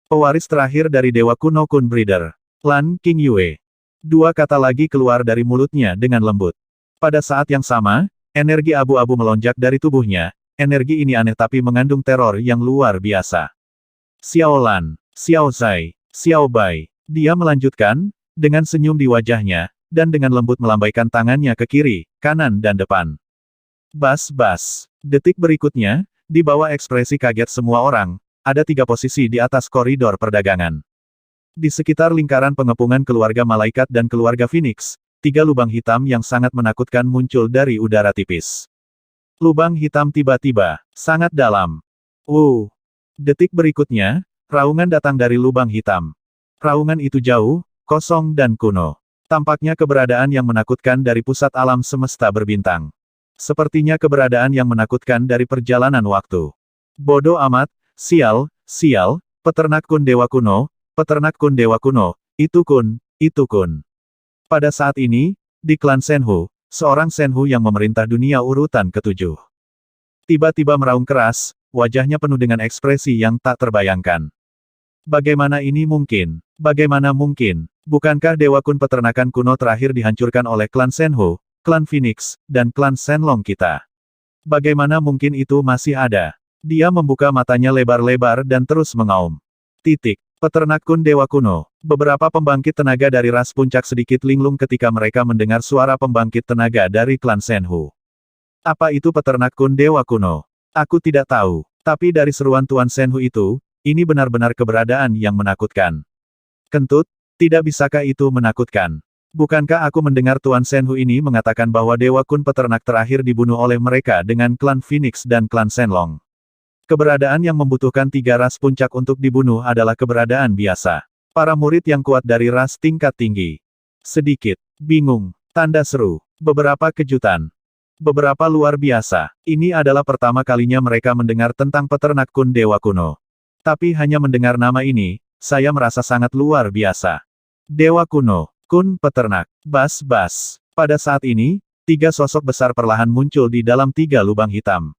Pewaris terakhir dari Dewa Kuno Kun Breeder. Lan Qingyue. Dua kata lagi keluar dari mulutnya dengan lembut. Pada saat yang sama, energi abu-abu melonjak dari tubuhnya, energi ini aneh tapi mengandung teror yang luar biasa. Xiao Lan, Xiao Zai, Xiao Bai. Dia melanjutkan, dengan senyum di wajahnya, dan dengan lembut melambaikan tangannya ke kiri, kanan dan depan. Bas-bas. Detik berikutnya, di bawah ekspresi kaget semua orang, ada 3 posisi di atas koridor perdagangan. Di sekitar lingkaran pengepungan keluarga malaikat dan keluarga Phoenix, 3 lubang hitam yang sangat menakutkan muncul dari udara tipis. Lubang hitam tiba-tiba, sangat dalam. Detik berikutnya, raungan datang dari lubang hitam. Raungan itu jauh, kosong dan kuno. Tampaknya keberadaan yang menakutkan dari pusat alam semesta berbintang. Sepertinya keberadaan yang menakutkan dari perjalanan waktu. Bodoh amat, sial, peternak kun dewa kuno, itu kun. Pada saat ini, di klan Shenhu, seorang Shenhu yang memerintah dunia urutan ke-7. Tiba-tiba meraung keras, wajahnya penuh dengan ekspresi yang tak terbayangkan. Bagaimana ini mungkin? Bagaimana mungkin? Bukankah Dewa Kun peternakan kuno terakhir dihancurkan oleh klan Shenhu, klan Phoenix, dan klan Shenlong kita? Bagaimana mungkin itu masih ada? Dia membuka matanya lebar-lebar dan terus mengaum. Peternak Kun Dewa Kuno. Beberapa pembangkit tenaga dari ras puncak sedikit linglung ketika mereka mendengar suara pembangkit tenaga dari klan Shenhu. Apa itu peternak Kun Dewa Kuno? Aku tidak tahu. Tapi dari seruan Tuan Shenhu itu, ini benar-benar keberadaan yang menakutkan. Kentut, tidak bisakah itu menakutkan? Bukankah aku mendengar Tuan Shenhu ini mengatakan bahwa Dewa Kun peternak terakhir dibunuh oleh mereka dengan klan Phoenix dan klan Shenlong? Keberadaan yang membutuhkan 3 ras puncak untuk dibunuh adalah keberadaan biasa. Para murid yang kuat dari ras tingkat tinggi. Sedikit bingung, tanda seru, beberapa kejutan. Beberapa luar biasa. Ini adalah pertama kalinya mereka mendengar tentang peternak Kun Dewa Kuno. Tapi hanya mendengar nama ini, saya merasa sangat luar biasa. Dewa Kuno, Kun Peternak, Bas. Pada saat ini, 3 sosok besar perlahan muncul di dalam 3 lubang hitam.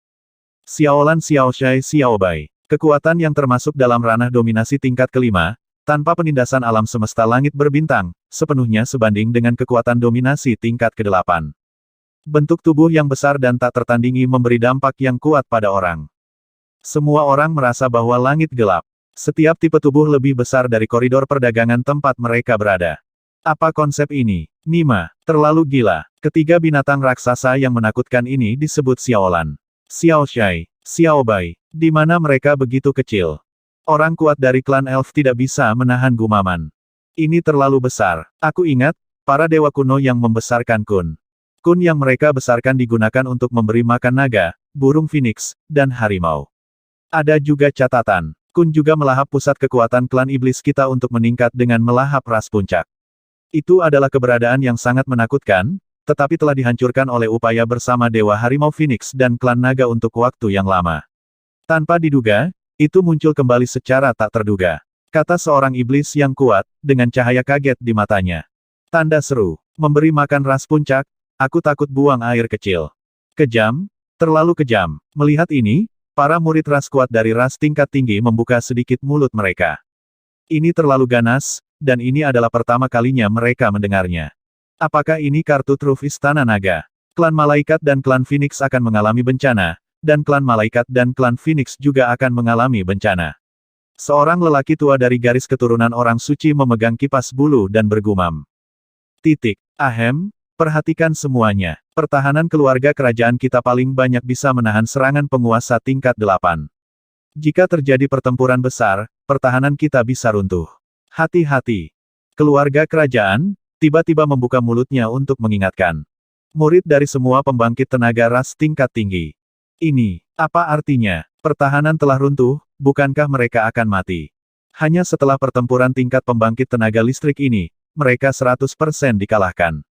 Xiaolan Xiaoshai Xiaobai. Kekuatan yang termasuk dalam ranah dominasi tingkat kelima, tanpa penindasan alam semesta langit berbintang, sepenuhnya sebanding dengan kekuatan dominasi tingkat ke-8. Bentuk tubuh yang besar dan tak tertandingi memberi dampak yang kuat pada orang. Semua orang merasa bahwa langit gelap. Setiap tipe tubuh lebih besar dari koridor perdagangan tempat mereka berada. Apa konsep ini? Nima, terlalu gila. Ketiga binatang raksasa yang menakutkan ini disebut Xiaolan, Xiaoshai, Xiaobai. Di mana mereka begitu kecil? Orang kuat dari klan elf tidak bisa menahan gumaman. Ini terlalu besar. Aku ingat, para dewa kuno yang membesarkan Kun. Kun yang mereka besarkan digunakan untuk memberi makan naga, burung phoenix, dan harimau. Ada juga catatan, Kun juga melahap pusat kekuatan klan iblis kita untuk meningkat dengan melahap ras puncak. Itu adalah keberadaan yang sangat menakutkan, tetapi telah dihancurkan oleh upaya bersama Dewa Harimau Phoenix dan klan naga untuk waktu yang lama. Tanpa diduga, itu muncul kembali secara tak terduga. Kata seorang iblis yang kuat, dengan cahaya kaget di matanya. Tanda seru, memberi makan ras puncak, aku takut buang air kecil. Kejam, terlalu kejam. Melihat ini, para murid ras kuat dari ras tingkat tinggi membuka sedikit mulut mereka. Ini terlalu ganas, dan ini adalah pertama kalinya mereka mendengarnya. Apakah ini kartu truf Istana Naga? Klan Malaikat dan klan Phoenix akan mengalami bencana, dan klan Malaikat dan klan Phoenix juga akan mengalami bencana. Seorang lelaki tua dari garis keturunan orang suci memegang kipas bulu dan bergumam. Ahem, perhatikan semuanya. Pertahanan keluarga kerajaan kita paling banyak bisa menahan serangan penguasa tingkat 8. Jika terjadi pertempuran besar, pertahanan kita bisa runtuh. Hati-hati. Keluarga kerajaan, tiba-tiba membuka mulutnya untuk mengingatkan. Murid dari semua pembangkit tenaga ras tingkat tinggi. Ini, apa artinya? Pertahanan telah runtuh, bukankah mereka akan mati? Hanya setelah pertempuran tingkat pembangkit tenaga listrik ini, mereka 100% dikalahkan.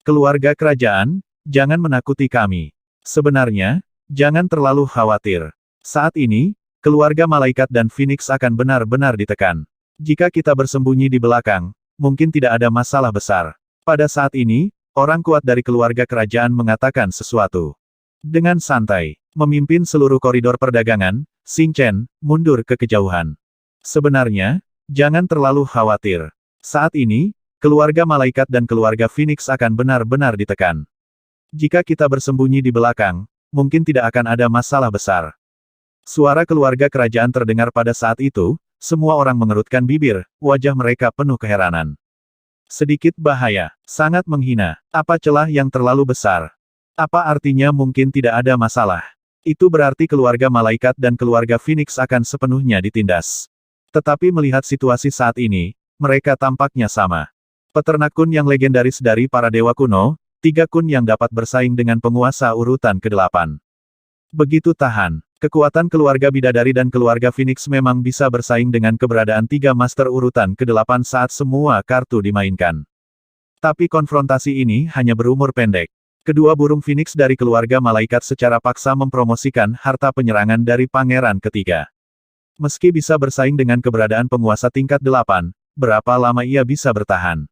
Keluarga kerajaan, jangan menakuti kami. Sebenarnya, jangan terlalu khawatir. Saat ini, keluarga malaikat dan Phoenix akan benar-benar ditekan. Jika kita bersembunyi di belakang, mungkin tidak ada masalah besar. Pada saat ini, orang kuat dari keluarga kerajaan mengatakan sesuatu. Dengan santai, memimpin seluruh koridor perdagangan, Xing Chen mundur ke kejauhan. Sebenarnya, jangan terlalu khawatir. Saat ini, keluarga malaikat dan keluarga Phoenix akan benar-benar ditekan. Jika kita bersembunyi di belakang, mungkin tidak akan ada masalah besar. Suara keluarga kerajaan terdengar pada saat itu, semua orang mengerutkan bibir, wajah mereka penuh keheranan. Sedikit bahaya, sangat menghina, apa celah yang terlalu besar? Apa artinya mungkin tidak ada masalah? Itu berarti keluarga malaikat dan keluarga Phoenix akan sepenuhnya ditindas. Tetapi melihat situasi saat ini, mereka tampaknya sama. Peternak Kun yang legendaris dari para dewa kuno, 3 Kun yang dapat bersaing dengan penguasa urutan ke-8. Begitu tahan, kekuatan keluarga bidadari dan keluarga Phoenix memang bisa bersaing dengan keberadaan 3 master urutan ke-8 saat semua kartu dimainkan. Tapi konfrontasi ini hanya berumur pendek. Kedua burung Phoenix dari keluarga malaikat secara paksa mempromosikan harta penyerangan dari pangeran ketiga. Meski bisa bersaing dengan keberadaan penguasa tingkat 8, berapa lama ia bisa bertahan?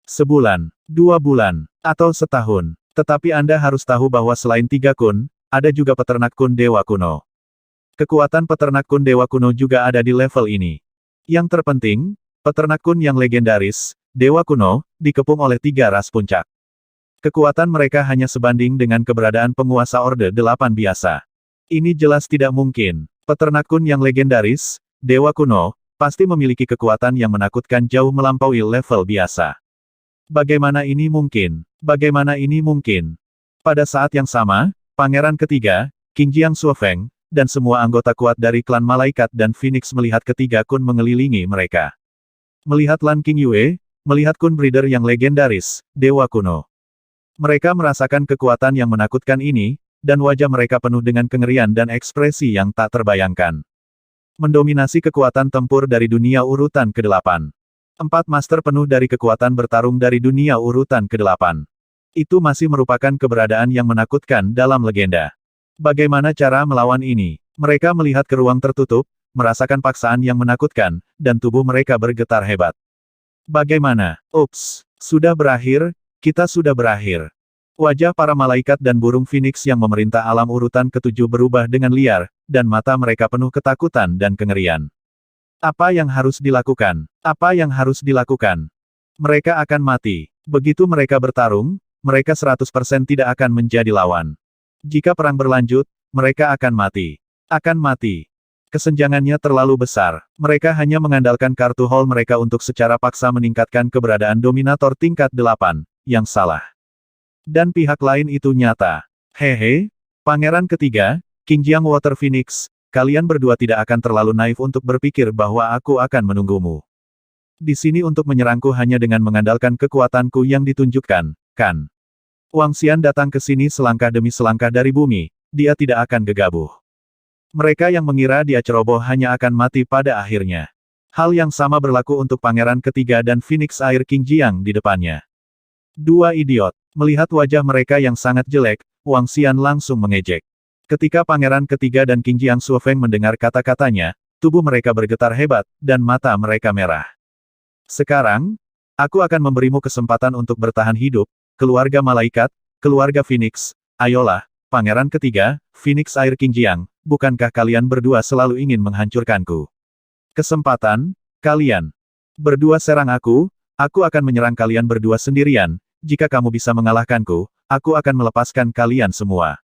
Sebulan, 2 bulan, atau setahun. Tetapi Anda harus tahu bahwa selain 3 Kun, ada juga peternak Kun Dewa Kuno. Kekuatan peternak kun Dewa Kuno juga ada di level ini. Yang terpenting, peternak kun yang legendaris, Dewa Kuno, dikepung oleh 3 ras puncak. Kekuatan mereka hanya sebanding dengan keberadaan penguasa Orde 8 biasa. Ini jelas tidak mungkin. Peternak kun yang legendaris, Dewa Kuno, pasti memiliki kekuatan yang menakutkan jauh melampaui level biasa. Bagaimana ini mungkin? Bagaimana ini mungkin? Pada saat yang sama, Pangeran ketiga, Qingjiang Suofeng, dan semua anggota kuat dari klan Malaikat dan Phoenix melihat ketiga kun mengelilingi mereka. Melihat Lan Qingyue, melihat kun breeder yang legendaris, Dewa Kuno. Mereka merasakan kekuatan yang menakutkan ini, dan wajah mereka penuh dengan kengerian dan ekspresi yang tak terbayangkan. Mendominasi kekuatan tempur dari dunia urutan ke-8. 4 master penuh dari kekuatan bertarung dari dunia urutan ke-8. Itu masih merupakan keberadaan yang menakutkan dalam legenda. Bagaimana cara melawan ini? Mereka melihat ke ruang tertutup, merasakan paksaan yang menakutkan, dan tubuh mereka bergetar hebat. Bagaimana? Ups, sudah berakhir, kita sudah berakhir. Wajah para malaikat dan burung Phoenix yang memerintah alam urutan ke-7 berubah dengan liar, dan mata mereka penuh ketakutan dan kengerian. Apa yang harus dilakukan? Apa yang harus dilakukan? Mereka akan mati. Begitu mereka bertarung, mereka 100% tidak akan menjadi lawan. Jika perang berlanjut, mereka akan mati. Akan mati. Kesenjangannya terlalu besar. Mereka hanya mengandalkan kartu haul mereka untuk secara paksa meningkatkan keberadaan dominator tingkat 8, yang salah. Dan pihak lain itu nyata. Hehe, Pangeran ketiga, Qingjiang Water Phoenix, kalian berdua tidak akan terlalu naif untuk berpikir bahwa aku akan menunggumu. Di sini untuk menyerangku hanya dengan mengandalkan kekuatanku yang ditunjukkan, kan? Wang Xian datang ke sini selangkah demi selangkah dari bumi, dia tidak akan gegabah. Mereka yang mengira dia ceroboh hanya akan mati pada akhirnya. Hal yang sama berlaku untuk Pangeran ketiga dan Phoenix Air Qingjiang di depannya. 2 idiot. Melihat wajah mereka yang sangat jelek, Wang Xian langsung mengejek. Ketika Pangeran ketiga dan Qingjiang Suofeng mendengar kata-katanya, tubuh mereka bergetar hebat, dan mata mereka merah. Sekarang, aku akan memberimu kesempatan untuk bertahan hidup, keluarga malaikat, keluarga Phoenix, ayolah, Pangeran ketiga, Phoenix Air Qingjiang, bukankah kalian berdua selalu ingin menghancurkanku? Kesempatan, kalian berdua serang aku akan menyerang kalian berdua sendirian, jika kamu bisa mengalahkanku, aku akan melepaskan kalian semua.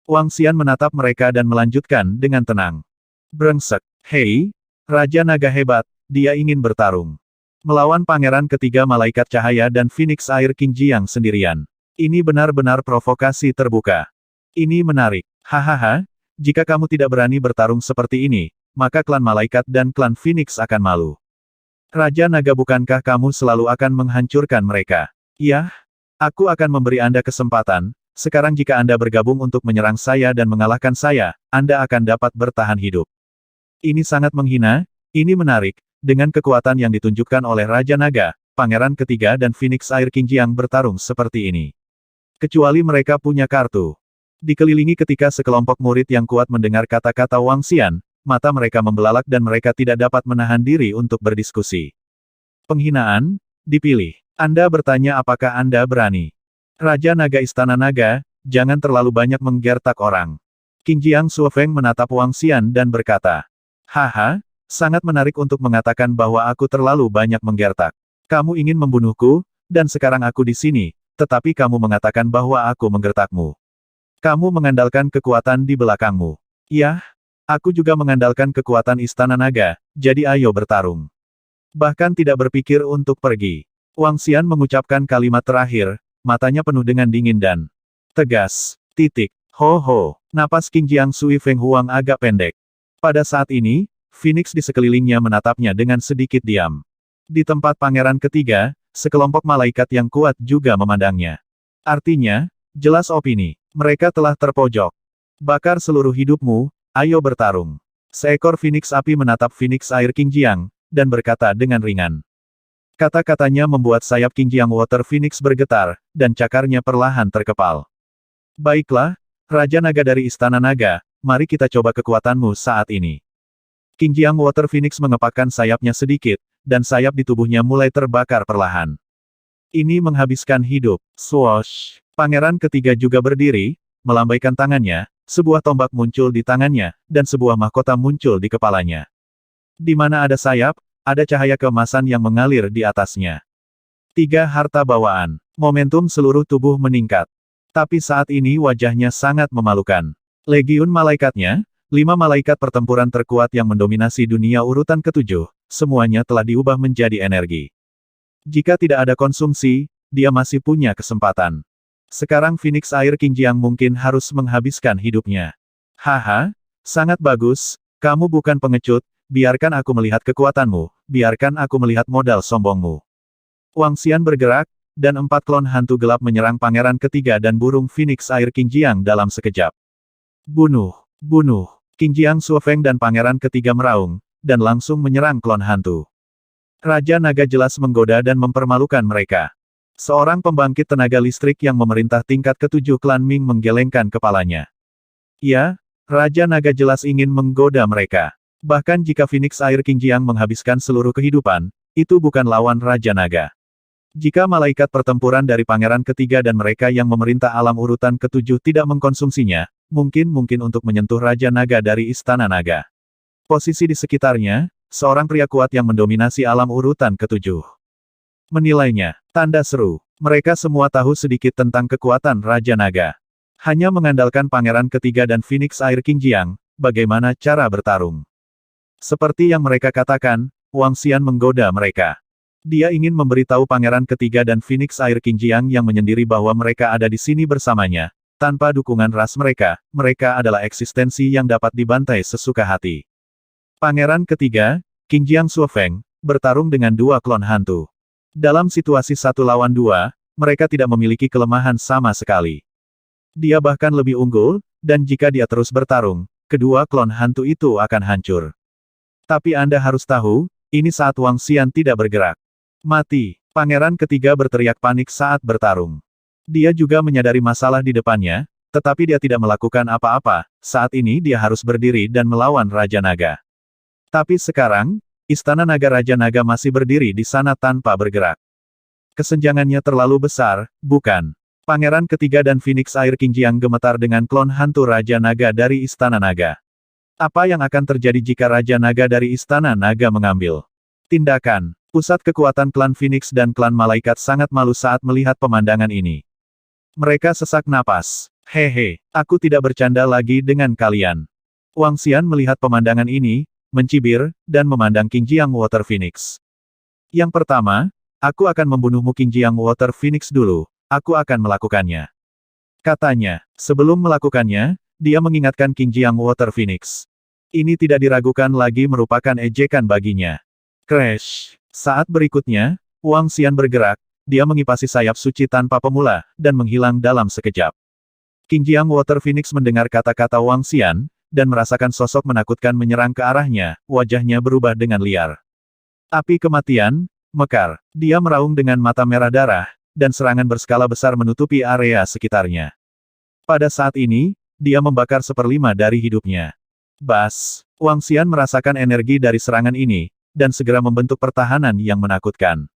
Wang Xian menatap mereka dan melanjutkan dengan tenang. Brengsek, hei, Raja Naga hebat, dia ingin bertarung. Melawan Pangeran ketiga Malaikat Cahaya dan Phoenix Air Qingjiang sendirian. Ini benar-benar provokasi terbuka. Ini menarik. Hahaha, jika kamu tidak berani bertarung seperti ini, maka klan Malaikat dan klan Phoenix akan malu. Raja Naga bukankah kamu selalu akan menghancurkan mereka? Yah, aku akan memberi Anda kesempatan, sekarang jika Anda bergabung untuk menyerang saya dan mengalahkan saya, Anda akan dapat bertahan hidup. Ini sangat menghina, ini menarik. Dengan kekuatan yang ditunjukkan oleh Raja Naga, Pangeran ketiga dan Phoenix Air Qingjiang bertarung seperti ini. Kecuali mereka punya kartu. Dikelilingi ketika sekelompok murid yang kuat mendengar kata-kata Wang Xian, mata mereka membelalak dan mereka tidak dapat menahan diri untuk berdiskusi. Penghinaan, dipilih. Anda bertanya apakah Anda berani. Raja Naga Istana Naga, jangan terlalu banyak menggertak orang. Qingjiang Suofeng menatap Wang Xian dan berkata, haha, sangat menarik untuk mengatakan bahwa aku terlalu banyak menggertak. Kamu ingin membunuhku, dan sekarang aku di sini, tetapi kamu mengatakan bahwa aku menggertakmu. Kamu mengandalkan kekuatan di belakangmu. Yah, aku juga mengandalkan kekuatan Istana Naga, jadi ayo bertarung. Bahkan tidak berpikir untuk pergi. Wang Xian mengucapkan kalimat terakhir, matanya penuh dengan dingin dan tegas. Titik. Ho ho. Napas Qingjiang Sui Feng Huang agak pendek. Pada saat ini, Phoenix di sekelilingnya menatapnya dengan sedikit diam. Di tempat Pangeran ketiga, sekelompok malaikat yang kuat juga memandangnya. Artinya, jelas opini. Mereka telah terpojok. Bakar seluruh hidupmu, ayo bertarung. Seekor Phoenix api menatap Phoenix Air Qingjiang, dan berkata dengan ringan. Kata-katanya membuat sayap Qingjiang Water Phoenix bergetar, dan cakarnya perlahan terkepal. Baiklah, Raja Naga dari Istana Naga, mari kita coba kekuatanmu saat ini. Qingjiang Water Phoenix mengepakkan sayapnya sedikit, dan sayap di tubuhnya mulai terbakar perlahan. Ini menghabiskan hidup. Swoosh! Pangeran ketiga juga berdiri, melambaikan tangannya, sebuah tombak muncul di tangannya, dan sebuah mahkota muncul di kepalanya. Di mana ada sayap, ada cahaya keemasan yang mengalir di atasnya. 3 harta bawaan. Momentum seluruh tubuh meningkat. Tapi saat ini wajahnya sangat memalukan. Legiun malaikatnya, 5 malaikat pertempuran terkuat yang mendominasi dunia urutan ke-7, semuanya telah diubah menjadi energi. Jika tidak ada konsumsi, dia masih punya kesempatan. Sekarang Phoenix Air Qingjiang mungkin harus menghabiskan hidupnya. Haha, sangat bagus, kamu bukan pengecut, biarkan aku melihat kekuatanmu, biarkan aku melihat modal sombongmu. Wang Xian bergerak, dan 4 klon hantu gelap menyerang pangeran ketiga dan burung Phoenix Air Qingjiang dalam sekejap. Bunuh! Bunuh! Qingjiang Suofeng dan pangeran ketiga meraung, dan langsung menyerang klon hantu. Raja Naga jelas menggoda dan mempermalukan mereka. Seorang pembangkit tenaga listrik yang memerintah tingkat ke-7 klan Ming menggelengkan kepalanya. Ya, Raja Naga jelas ingin menggoda mereka. Bahkan jika Phoenix Air Qingjiang menghabiskan seluruh kehidupan, itu bukan lawan Raja Naga. Jika malaikat pertempuran dari pangeran ketiga dan mereka yang memerintah alam urutan ke-7 tidak mengkonsumsinya, mungkin untuk menyentuh Raja Naga dari Istana Naga. Posisi di sekitarnya, seorang pria kuat yang mendominasi alam urutan ke-7. Menilainya, tanda seru. Mereka semua tahu sedikit tentang kekuatan Raja Naga. Hanya mengandalkan pangeran ketiga dan Phoenix Air Qingjiang, bagaimana cara bertarung. Seperti yang mereka katakan, Wang Xian menggoda mereka. Dia ingin memberitahu pangeran ketiga dan Phoenix Air Qingjiang yang menyendiri bahwa mereka ada di sini bersamanya. Tanpa dukungan ras mereka, mereka adalah eksistensi yang dapat dibantai sesuka hati. Pangeran ketiga, Qingjiang Suofeng, bertarung dengan 2 klon hantu. Dalam situasi 1 lawan 2, mereka tidak memiliki kelemahan sama sekali. Dia bahkan lebih unggul, dan jika dia terus bertarung, kedua klon hantu itu akan hancur. Tapi Anda harus tahu, ini saat Wang Xian tidak bergerak. Mati! Pangeran ketiga berteriak panik saat bertarung. Dia juga menyadari masalah di depannya, tetapi dia tidak melakukan apa-apa, saat ini dia harus berdiri dan melawan Raja Naga. Tapi sekarang, Istana Naga Raja Naga masih berdiri di sana tanpa bergerak. Kesenjangannya terlalu besar, bukan? Pangeran ketiga dan Phoenix Air Qingjiang gemetar dengan klon hantu Raja Naga dari Istana Naga. Apa yang akan terjadi jika Raja Naga dari Istana Naga mengambil tindakan? Pusat kekuatan klan Phoenix dan klan Malaikat sangat malu saat melihat pemandangan ini. Mereka sesak napas. Hehe, aku tidak bercanda lagi dengan kalian. Wang Xian melihat pemandangan ini, mencibir, dan memandang Qingjiang Water Phoenix. Yang pertama, aku akan membunuhmu Qingjiang Water Phoenix dulu, aku akan melakukannya. Katanya, sebelum melakukannya, dia mengingatkan Qingjiang Water Phoenix. Ini tidak diragukan lagi merupakan ejekan baginya. Crash! Saat berikutnya, Wang Xian bergerak, dia mengipasi sayap suci tanpa pemula, dan menghilang dalam sekejap. Qingjiang Water Phoenix mendengar kata-kata Wang Xian, dan merasakan sosok menakutkan menyerang ke arahnya, wajahnya berubah dengan liar. Api kematian, mekar. Dia meraung dengan mata merah darah, dan serangan berskala besar menutupi area sekitarnya. Pada saat ini, dia membakar 1/5 dari hidupnya. Bas! Wang Xian merasakan energi dari serangan ini, dan segera membentuk pertahanan yang menakutkan.